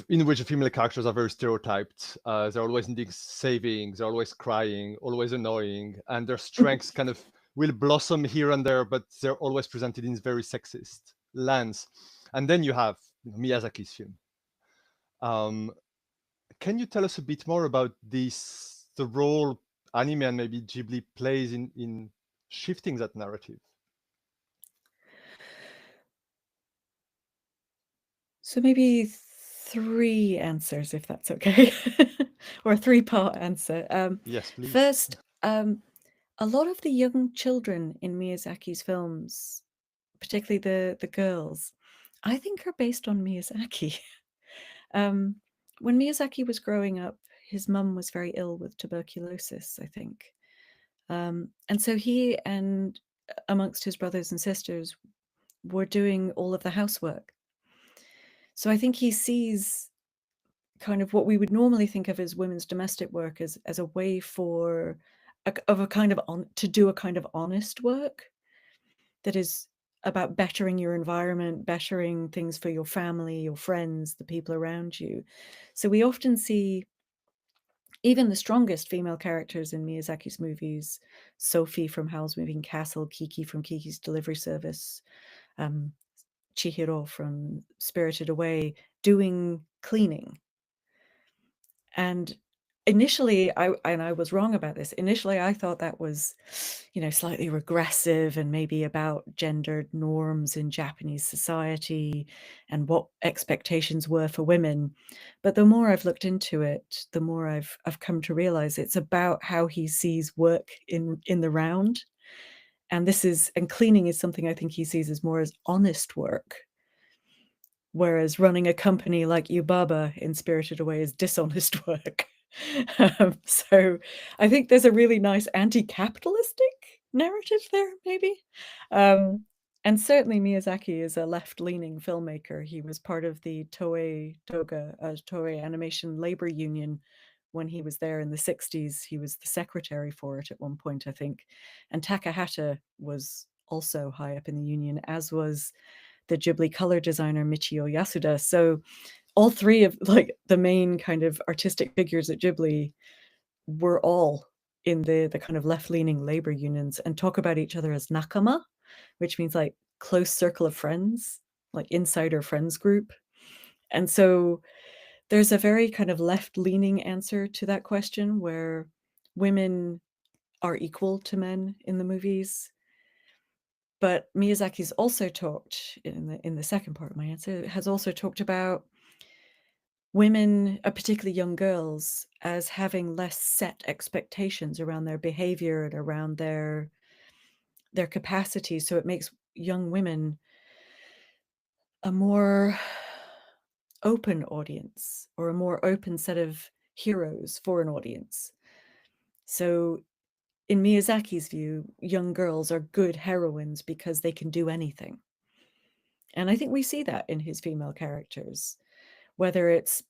in which the female characters are very stereotyped. They're always needing saving, they're always crying, always annoying, and their strengths kind of will blossom here and there, but they're always presented in very sexist lens. And then you have Miyazaki's film. Can you tell us a bit more about this, the role anime and maybe Ghibli plays in shifting that narrative? So maybe 3 answers, if that's okay, or a 3-part answer. Yes, please. First, a lot of the young children in Miyazaki's films, particularly the girls, I think are based on Miyazaki. When Miyazaki was growing up, his mum was very ill with tuberculosis, I think. And so he and amongst his brothers and sisters were doing all of the housework. So I think he sees kind of what we would normally think of as women's domestic work as a way for to do a kind of honest work that is about bettering your environment, bettering things for your family, your friends, the people around you. So we often see even the strongest female characters in Miyazaki's movies, Sophie from Howl's Moving Castle, Kiki from Kiki's Delivery Service, Chihiro from Spirited Away, doing cleaning. And initially, I was wrong about this. Initially, I thought that was, slightly regressive and maybe about gendered norms in Japanese society and what expectations were for women. But the more I've looked into it, the more I've come to realize it's about how he sees work in the round. And cleaning is something I think he sees as more as honest work. Whereas running a company like Yubaba in Spirited Away is dishonest work. So I think there's a really nice anti-capitalistic narrative there, maybe. And certainly Miyazaki is a left-leaning filmmaker. He was part of the Toei Animation Labor Union when he was there in the 60s. He was the secretary for it at one point, I think. And Takahata was also high up in the union, as was the Ghibli color designer Michio Yasuda. So all 3 of the main kind of artistic figures at Ghibli were all in the kind of left-leaning labor unions and talk about each other as nakama, which means like close circle of friends, like insider friends group. And so there's a very kind of left-leaning answer to that question where women are equal to men in the movies. But Miyazaki's also talked in the second part of my answer, has also talked about women, particularly young girls, as having less set expectations around their behavior and around their capacity. So it makes young women a more open audience, or a more open set of heroes for an audience. So in Miyazaki's view, young girls are good heroines because they can do anything. And I think we see that in his female characters, whether it's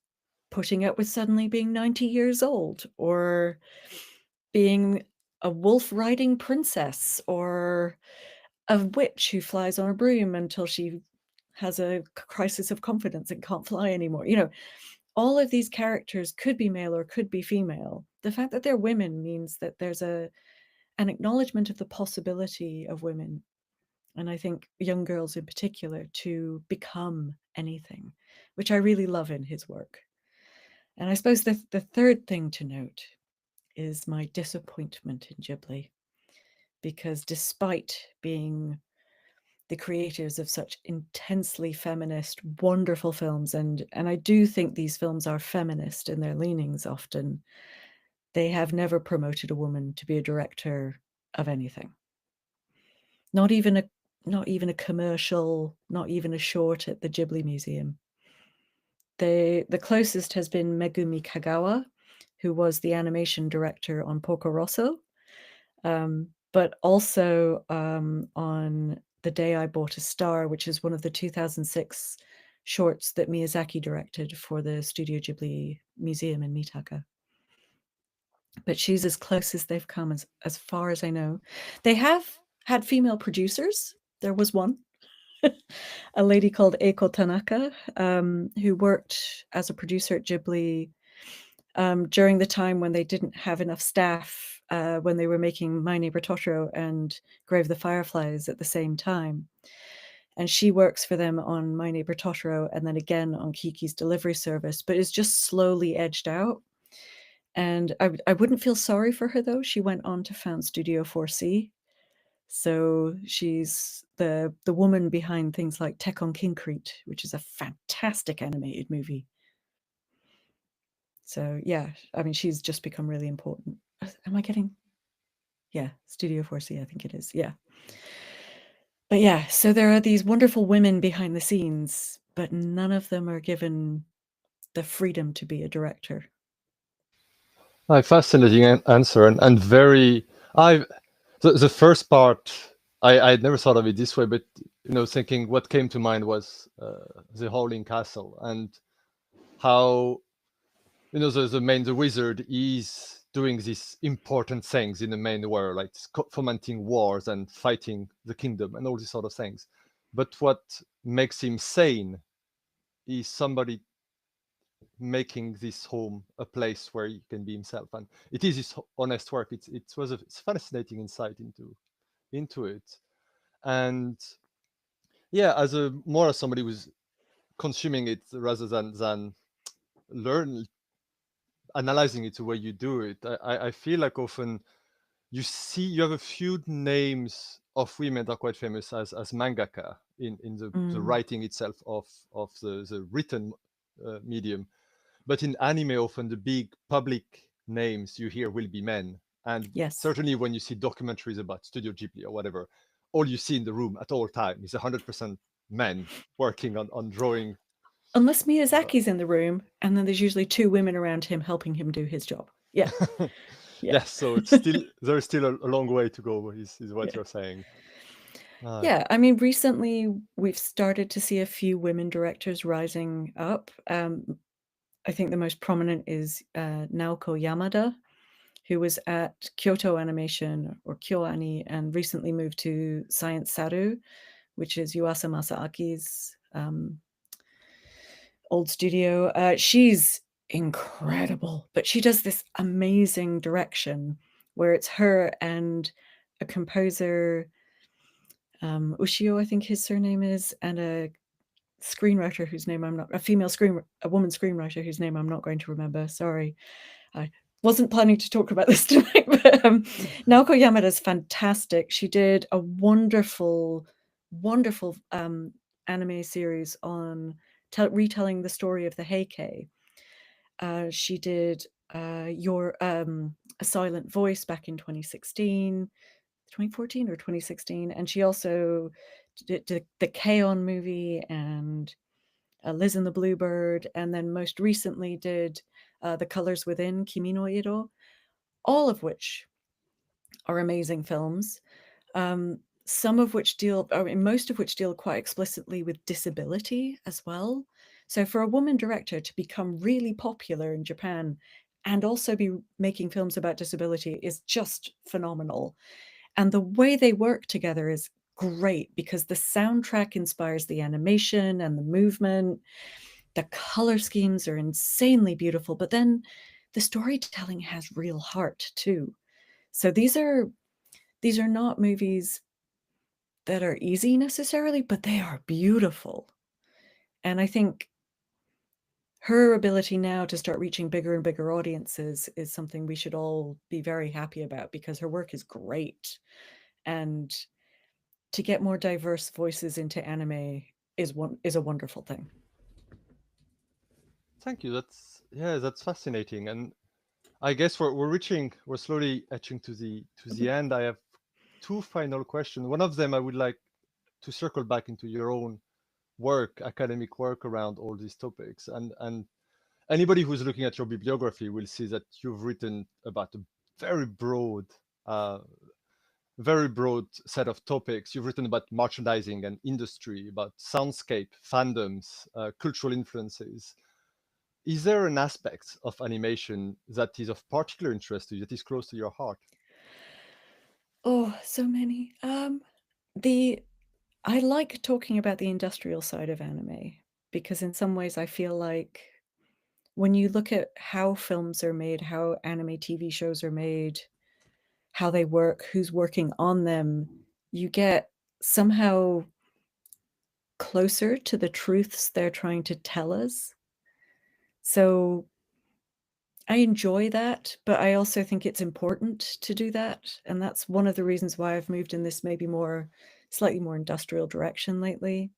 putting up with suddenly being 90 years old, or being a wolf riding princess, or a witch who flies on a broom until she has a crisis of confidence and can't fly anymore. You know, all of these characters could be male or could be female. The fact that they're women means that there's an acknowledgement of the possibility of women, and I think young girls in particular, to become anything, which I really love in his work. And I suppose the third thing to note is my disappointment in Ghibli, because despite being the creators of such intensely feminist, wonderful films, and I do think these films are feminist in their leanings often, they have never promoted a woman to be a director of anything. Not even a commercial, not even a short at the Ghibli Museum. The closest has been Megumi Kagawa, who was the animation director on Porco Rosso, but also on The Day I Bought a Star, which is one of the 2006 shorts that Miyazaki directed for the Studio Ghibli Museum in Mitaka. But she's as close as they've come, as far as I know. They have had female producers. There was one, a lady called Eiko Tanaka, who worked as a producer at Ghibli during the time when they didn't have enough staff, when they were making My Neighbor Totoro and Grave of the Fireflies at the same time. And she works for them on My Neighbor Totoro and then again on Kiki's Delivery Service, but is just slowly edged out. And I wouldn't feel sorry for her, though. She went on to found Studio 4C. So she's the woman behind things like Tekkon Kincrete, which is a fantastic animated movie. So yeah, I mean, she's just become really important. Am I getting? Yeah, Studio 4C, I think it is. Yeah. But yeah, so there are these wonderful women behind the scenes, but none of them are given the freedom to be a director. A fascinating answer, and very. The first part, I never thought of it this way, but thinking what came to mind was the Howling Castle, and how the wizard is doing these important things in the main world, like fomenting wars and fighting the kingdom and all these sort of things. But what makes him sane is somebody making this home a place where he can be himself, and it is his honest work. It's fascinating insight into it. And yeah, as somebody who's consuming it rather than analyzing it the way you do it, I feel like often you have a few names of women that are quite famous as mangaka in the writing itself of the written medium. But in anime, often the big public names you hear will be men. And yes, certainly when you see documentaries about Studio Ghibli or whatever, all you see in the room at all time is 100% men working on drawing. Unless Miyazaki's in the room, and then there's usually two women around him helping him do his job. Yeah. Yes, so there's still a long way to go, is what you're saying. Yeah, I mean, recently we've started to see a few women directors rising up. I think the most prominent is Naoko Yamada, who was at Kyoto Animation or KyoAni and recently moved to Science Saru, which is Yuasa Masaaki's old studio. She's incredible, but she does this amazing direction where it's her and a composer, Ushio, I think his surname is, and a screenwriter whose name a woman screenwriter whose name I'm not going to remember. Sorry, I wasn't planning to talk about this tonight, but Naoko Yamada is fantastic. She did a wonderful anime series on retelling the story of the Heike. She did A Silent Voice back in 2014 or 2016, and she also did the K-On! Movie and Liz and the Bluebird, and then most recently did The Colors Within, Kimi no Iro, all of which are amazing films. some of which deal, I mean, most of which deal quite explicitly with disability as well. So for a woman director to become really popular in Japan and also be making films about disability is just phenomenal. And the way they work together is great because the soundtrack inspires the animation and the movement. The color schemes are insanely beautiful, but then the storytelling has real heart too. So these are not movies that are easy necessarily, but they are beautiful. And I think her ability now to start reaching bigger and bigger audiences is something we should all be very happy about because her work is great. And to get more diverse voices into anime is a wonderful thing. Thank you. That's fascinating. And I guess we're slowly etching to the end. I have two final questions. One of them I would like to circle back into your own work, academic work around all these topics. And anybody who's looking at your bibliography will see that you've written about a very broad uh, very broad set of topics. You've written about merchandising and industry, about soundscape, fandoms, cultural influences. Is there an aspect of animation that is of particular interest to you, that is close to your heart? Oh, so many. I like talking about the industrial side of anime because in some ways I feel like when you look at how films are made, how anime TV shows are made, how they work, who's working on them, you get somehow closer to the truths they're trying to tell us. So I enjoy that, but I also think it's important to do that. And that's one of the reasons why I've moved in this maybe slightly more industrial direction lately.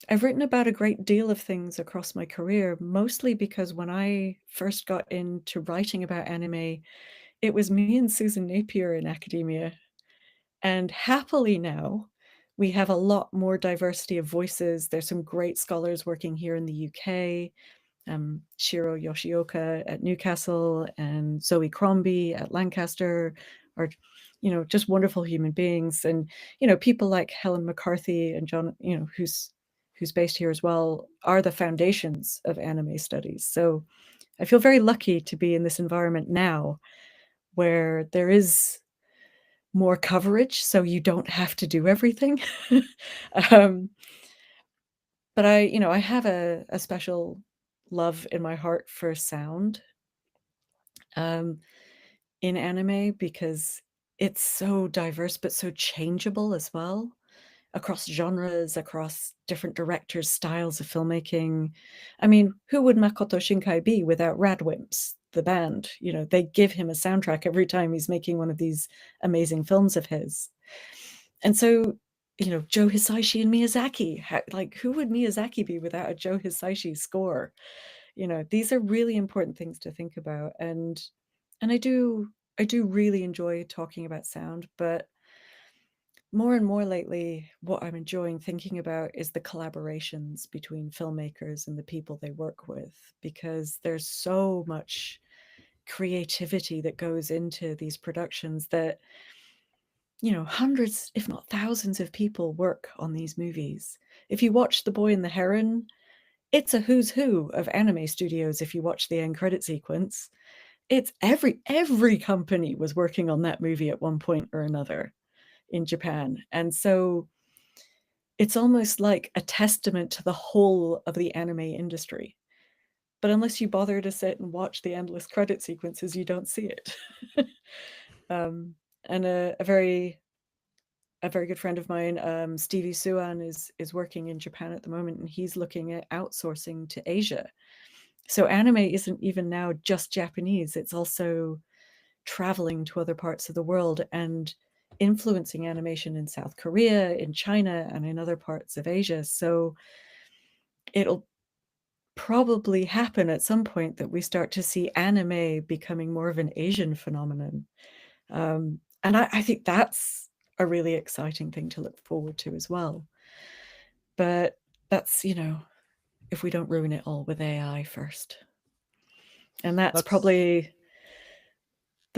I've written about a great deal of things across my career, mostly because when I first got into writing about anime, it was me and Susan Napier in academia. And happily now, we have a lot more diversity of voices. There's some great scholars working here in the UK. Shiro Yoshioka at Newcastle and Zoe Crombie at Lancaster are, just wonderful human beings. And, people like Helen McCarthy and John, who's based here as well, are the foundations of anime studies. So I feel very lucky to be in this environment now where there is more coverage, so you don't have to do everything. But I have a special love in my heart for sound in anime because it's so diverse but so changeable as well across genres, across different directors' styles of filmmaking. I mean, who would Makoto Shinkai be without Radwimps, the band? They give him a soundtrack every time he's making one of these amazing films of his. And so, Joe Hisaishi and Miyazaki, who would Miyazaki be without a Joe Hisaishi score? These are really important things to think about. And I do really enjoy talking about sound, but more and more lately, what I'm enjoying thinking about is the collaborations between filmmakers and the people they work with, because there's so much creativity that goes into these productions that, hundreds, if not thousands of people work on these movies. If you watch The Boy and the Heron, it's a who's who of anime studios. If you watch the end credit sequence, it's every company was working on that movie at one point or another in Japan. And so it's almost like a testament to the whole of the anime industry. But unless you bother to sit and watch the endless credit sequences, you don't see it. And a very good friend of mine, Stevie Suan, is working in Japan at the moment, and he's looking at outsourcing to Asia. So anime isn't even now just Japanese. It's also traveling to other parts of the world and influencing animation in South Korea, in China, and in other parts of Asia. So it'll probably happen at some point that we start to see anime becoming more of an Asian phenomenon. And I think that's a really exciting thing to look forward to as well. But that's, if we don't ruin it all with AI first. And that's probably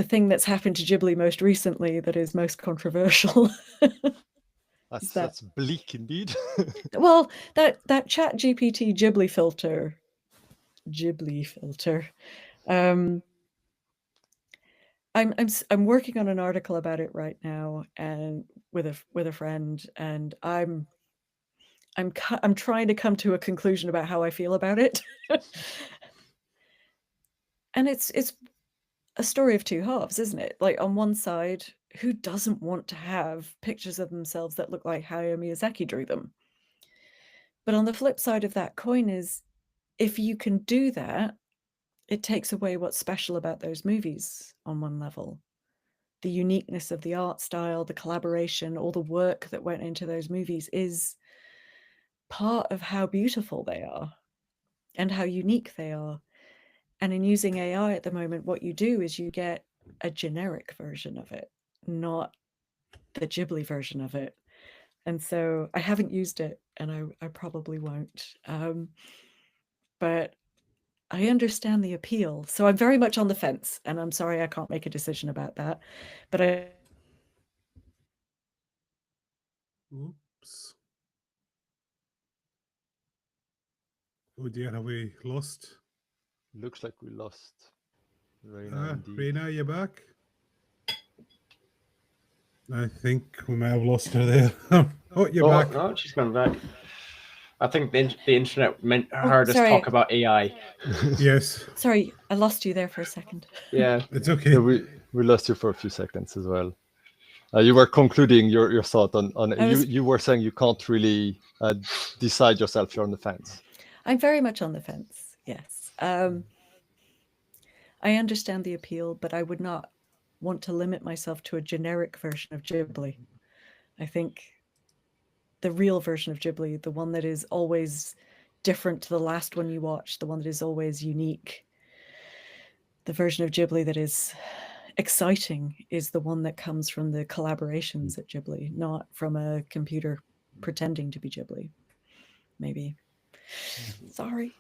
the thing that's happened to Ghibli most recently that is most controversial. That's bleak indeed. Well, that Chat GPT Ghibli filter. I'm working on an article about it right now, and with a friend, and I'm trying to come to a conclusion about how I feel about it. And it's a story of two halves, isn't it? Like, on one side, who doesn't want to have pictures of themselves that look like Hayao Miyazaki drew them? But on the flip side of that coin is, if you can do that, it takes away what's special about those movies on one level. The uniqueness of the art style, the collaboration, all the work that went into those movies is part of how beautiful they are and how unique they are. And in using AI at the moment, what you do is you get a generic version of it, not the Ghibli version of it. And so I haven't used it, and I probably won't. But I understand the appeal. So I'm very much on the fence, and I'm sorry I can't make a decision about that. But Oops. Oh dear, have we lost? Looks like we lost Rayna indeed. Rayna, you back? I think we might have lost her there. Oh, you're back. No, she's coming back. I think the internet heard us sorry. talk about AI. Yes. Sorry, I lost you there for a second. Yeah, it's okay. Yeah, we lost you for a few seconds as well. You were concluding your thought on you were saying you can't really decide yourself. You're on the fence. I'm very much on the fence, yes. I understand the appeal, but I would not want to limit myself to a generic version of Ghibli. I think the real version of Ghibli, the one that is always different to the last one you watch, the one that is always unique, the version of Ghibli that is exciting is the one that comes from the collaborations at Ghibli, not from a computer pretending to be Ghibli. Maybe. Sorry.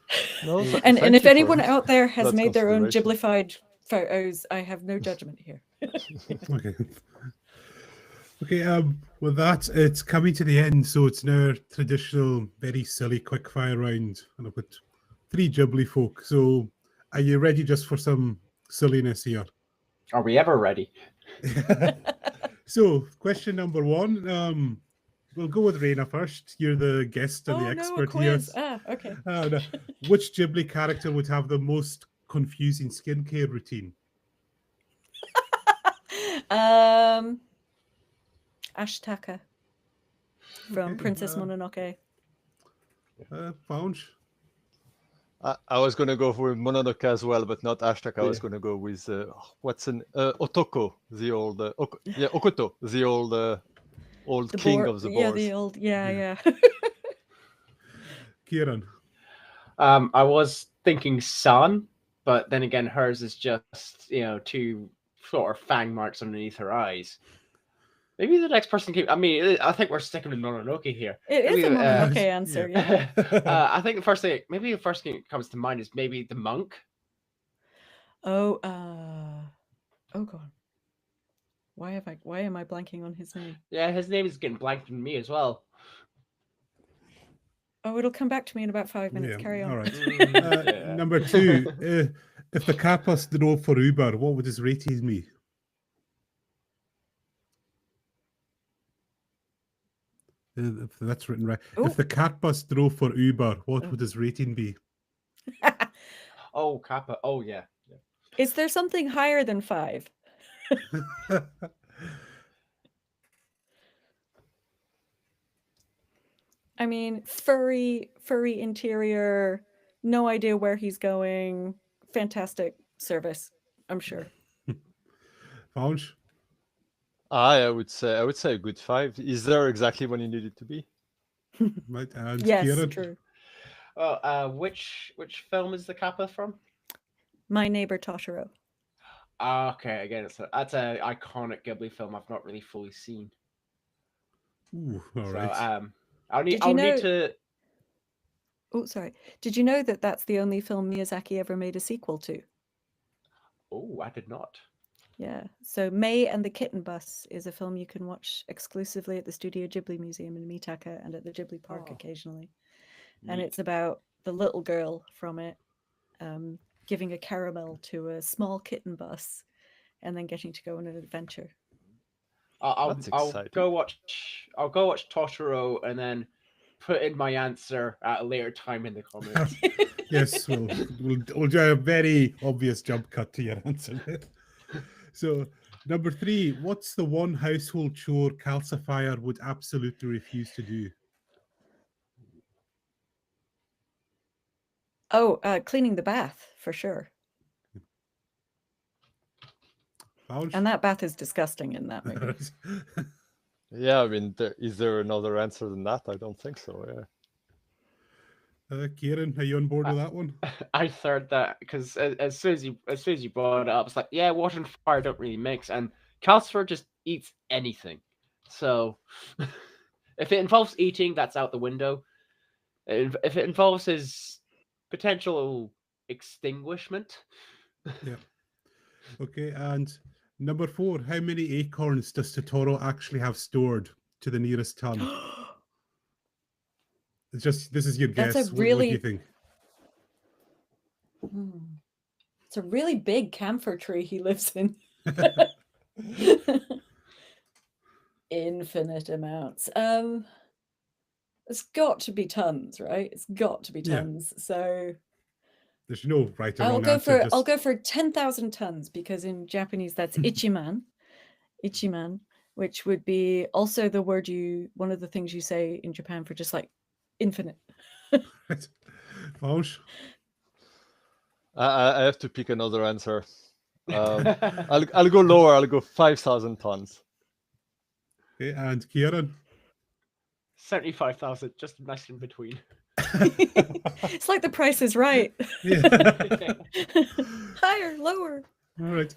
No, and if anyone out there has made their own Ghiblified photos, I have no judgment here. Okay. Okay, with that, it's coming to the end, so it's now our traditional, very silly quickfire round. And I've got 3 Ghibli folk. So are you ready just for some silliness here? Are we ever ready? So, question number 1. We'll go with Rayna first. You're the guest and the expert here. Okay. Which Ghibli character would have the most confusing skincare routine? Ashitaka from Princess Mononoke. Pounds? I was going to go with Mononoke as well, but not Ashitaka. I was going to go with Otoko, the old Okoto, the old king of the boars. Yeah, the old yeah. Kieran? I was thinking San, but then again, hers is just 2 sort of fang marks underneath her eyes. Maybe the next person came. I mean, I think we're sticking with Mononoke here. It is a Mononoke answer. Yeah. I think the first thing that comes to mind is maybe the monk. Oh God. Why am I blanking on his name? Yeah, his name is getting blanked from me as well. Oh, it'll come back to me in about 5 minutes. Carry on. All right. Number 2. If the Kappas drove for Uber, what would his rating be? If that's written right. Ooh. If the cat bus drove for Uber, what would his rating be? Oh, Kappa. Oh, yeah. Is there something higher than 5? I mean, furry interior, no idea where he's going. Fantastic service, I'm sure. Pounds? I would say a good 5. Is there exactly when you need it to be? Right, yes, Kieran? true. Well, which film is the Kappa from? My Neighbor Totoro. Okay, again, that's an iconic Ghibli film I've not really fully seen. Ooh, all right. I'll need to. Oh, sorry. Did you know that that's the only film Miyazaki ever made a sequel to? Oh, I did not. Yeah. So May and the Kitten Bus is a film you can watch exclusively at the Studio Ghibli Museum in Mitaka and at the Ghibli Park occasionally. And Neat. it's about the little girl from it giving a caramel to a small kitten bus and then getting to go on an adventure. I'll That's I'll exciting. go watch Totoro and then put in my answer at a later time in the comments. Yes, we'll do a very obvious jump cut to your answer there. So, number 3, what's the one household chore Calcifier would absolutely refuse to do? Oh, cleaning the bath for sure. Paul? And that bath is disgusting in that movie. Yeah, I mean, is there another answer than that? I don't think so. Yeah. Kieran, are you on board with that one? I third that because as soon as you brought it up, it's like, yeah, water and fire don't really mix, and Calcifer just eats anything. So if it involves eating, that's out the window. If it involves his potential extinguishment, Yeah. Okay, and number 4, how many acorns does Totoro actually have stored to the nearest ton? It's just, this is your That's guess. a What do you really think? It's a really big camphor tree he lives in. Infinite amounts. It's got to be tons, right? It's got to be Yeah. tons. So There's no right or I'll wrong go answer. for 10,000 tons because in Japanese that's ichiman, which would be also the word one of the things you say in Japan for just like infinite. False. I have to pick another answer. I'll go lower. I'll go 5,000 tons. Okay, and Kieran? 75,000, just nice in between. It's like The Price is Right. Yeah. Higher, lower. All right.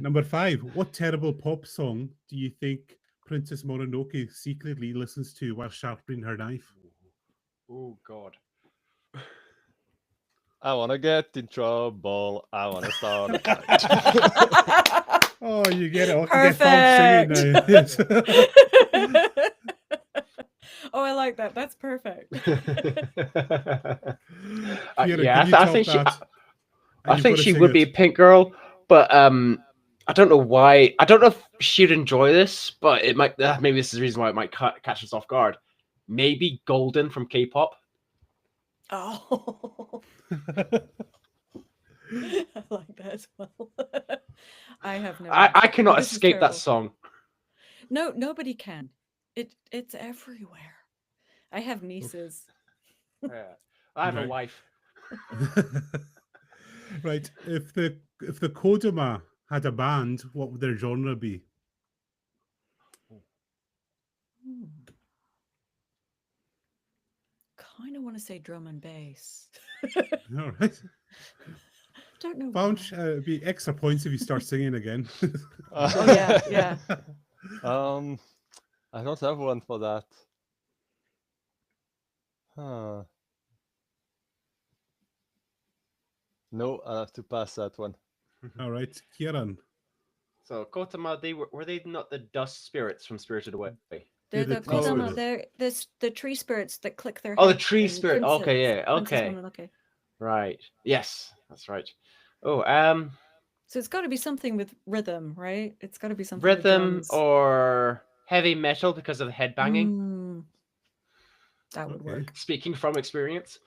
Number 5, what terrible pop song do you think Princess Mononoke secretly listens to while sharpening her knife? Oh God. I want to get in trouble. I want to start a fight. Oh, you get it. I can Perfect. get Bob singing now. Yes. Oh, I like that. That's perfect. Kieran, Yeah, can you I top think that? I You've think gotta she sing would be a it. pink girl, but I don't know why. I don't know if she'd enjoy this, but it might. Maybe this is the reason why it might catch us off guard. Maybe Golden from K-pop. Oh. I like that as well. I have no I answer. cannot This is escape that terrible. song. No, nobody can. It's everywhere. I have nieces. Yeah, I have a Right. wife. Right. If the Kodama had a band, what would their genre be? Kind of want to say drum and bass. All right. Don't know. Bounce, why. it'd be extra points if you start singing again. Oh yeah. I don't have one for that. Huh. No, I have to pass that one. All right, Kieran. So Kotama, were they not the dust spirits from Spirited Away? They're the the tree Kodama. spirits. They're the tree spirits that click their Oh, the head tree in spirit. Okay, yeah, Princess okay. Mononoke. Right. Yes, that's right. Oh, So it's got to be something with rhythm, right? It's got to be something rhythm with drums. or heavy metal because of the headbanging. That would work. Speaking from experience.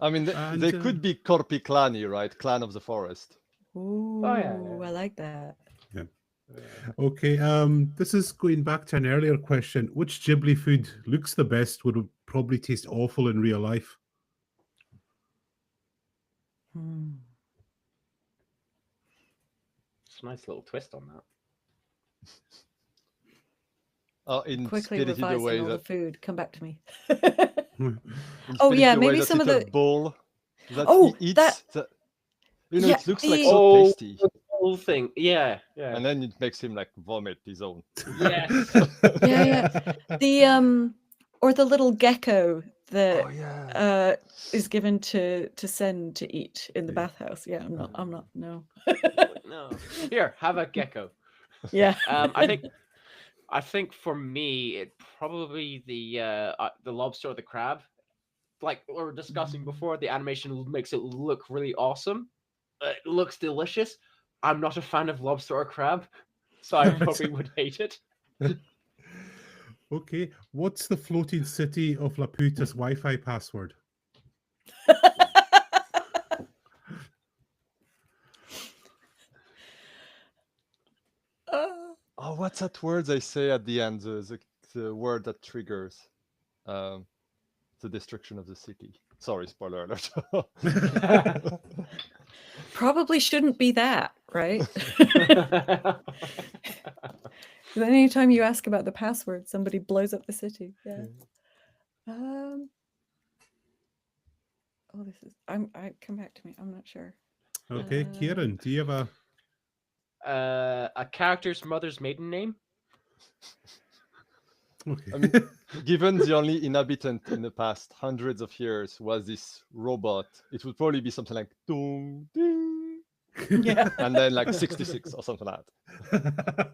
I mean, they could be Korpiklani, right? Clan of the Forest. Ooh, yeah. I like that. Yeah. Okay. This is going back to an earlier question. Which Ghibli food looks the best, would probably taste awful in real life? It's a nice little twist on that. In Quickly Spirited revising Away, all the that food. Come back to me. oh yeah, maybe some of the bowl that he eats. that. It looks like so tasty. The whole thing, yeah. And then it makes him like vomit his own. Yes. Yeah. The or the little gecko that Oh yeah. is given to Sen to eat in the bathhouse. Yeah, I'm not. No. No. Here, have a gecko. Yeah. I think for me, it probably the lobster or the crab. Like we were discussing before, the animation makes it look really awesome. It looks delicious. I'm not a fan of lobster or crab, so I probably would hate it. Okay, what's the floating city of Laputa's Wi-Fi password? Oh, what's that word they say at the end? The word that triggers um, the destruction of the city. Sorry, spoiler alert. Probably shouldn't be that, right? Anytime you ask about the password, somebody blows up the city. Yeah. Oh, this is. I come back to me. I'm not sure. Okay, Kieran, do you have A character's mother's maiden name? Okay. I mean, given the only inhabitant in the past hundreds of years was this robot, it would probably be something like dong, ding, Yeah. and then like 66 or something like that.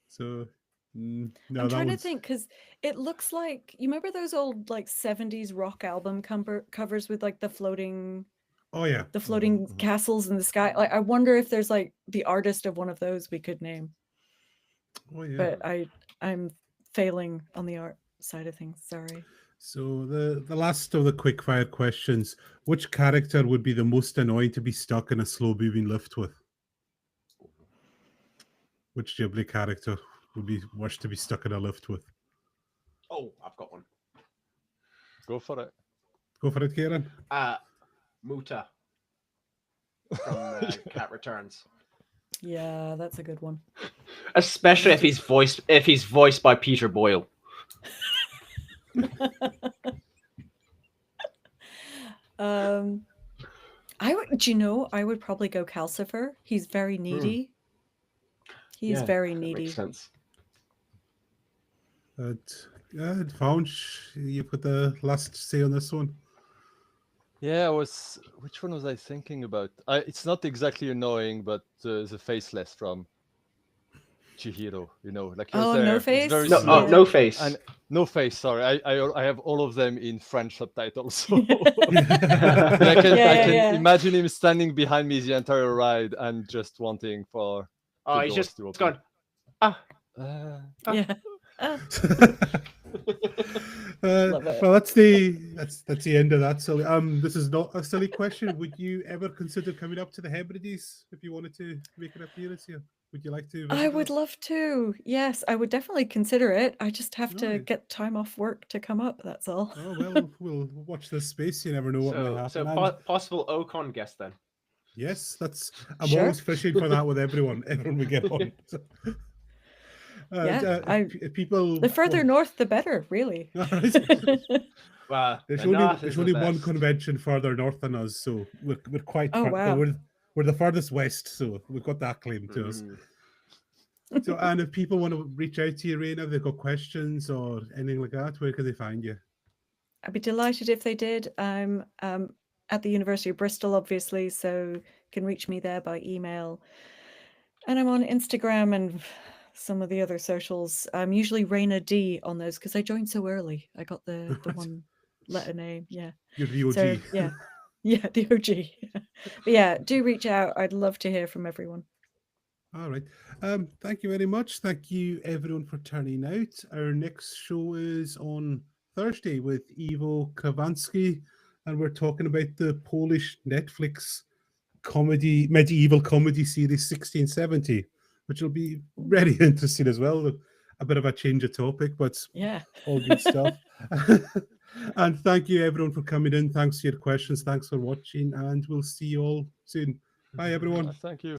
So, no, I'm that trying to one's think because it looks like you remember those old like 70s rock album covers with like the floating oh yeah. castles in the sky. Like I wonder if there's like the artist of one of those we could name. Oh yeah. But I'm failing on the art side of things. Sorry. So the last of the quick fire questions: which character would be the most annoying to be stuck in a slow moving lift with? Which Ghibli character would be worst to be stuck in a lift with? Oh, I've got one. Go for it. Go for it, Kieran. Muta from Cat Returns. Yeah, that's a good one. Especially if he's voiced by Peter Boyle. I would probably go Calcifer. He's very needy. He's very needy. Makes sense. Faunch, you put the last say on this one. Yeah, which one was I thinking about? It's not exactly annoying, but the faceless from Chihiro, like he was there. No face. Very No, slow. no face. And no face. Sorry, I have all of them in French subtitles. So I can imagine him standing behind me the entire ride and just wanting for. Oh, he's just gone. Yeah. Well, that's the end of that. So, this is not a silly question. Would you ever consider coming up to the Hebrides if you wanted to make an appearance here? Would you like to? I would love to. Yes, I would definitely consider it. I just have to get time off work to come up. That's all. Oh well, we'll watch this space. You never know what might happen. So possible Ocon guest then. Yes, I'm always fishing for that with everyone. Everyone we get on. So. People. The further north, the better. Really. Well, there's only one convention further north than us, so we're quite. Oh wow. We're the furthest west, so we've got that claim to us. So, and if people want to reach out to you, Rayna, if they've got questions or anything like that, where can they find you? I'd be delighted if they did. I'm at the University of Bristol, obviously, so you can reach me there by email. And I'm on Instagram and some of the other socials. I'm usually Rayna D on those because I joined so early. I got the one letter name. Yeah. You're the OG. So, yeah. Yeah, the OG. But yeah, do reach out. I'd love to hear from everyone. All right. Thank you very much. Thank you, everyone, for turning out. Our next show is on Thursday with Ivo Krawanski, and we're talking about the Polish Netflix medieval comedy series 1670, which will be very interesting as well. A bit of a change of topic, but yeah, all good stuff. And thank you, everyone, for coming in. Thanks for your questions. Thanks for watching, and we'll see you all soon. Bye, everyone. Thank you.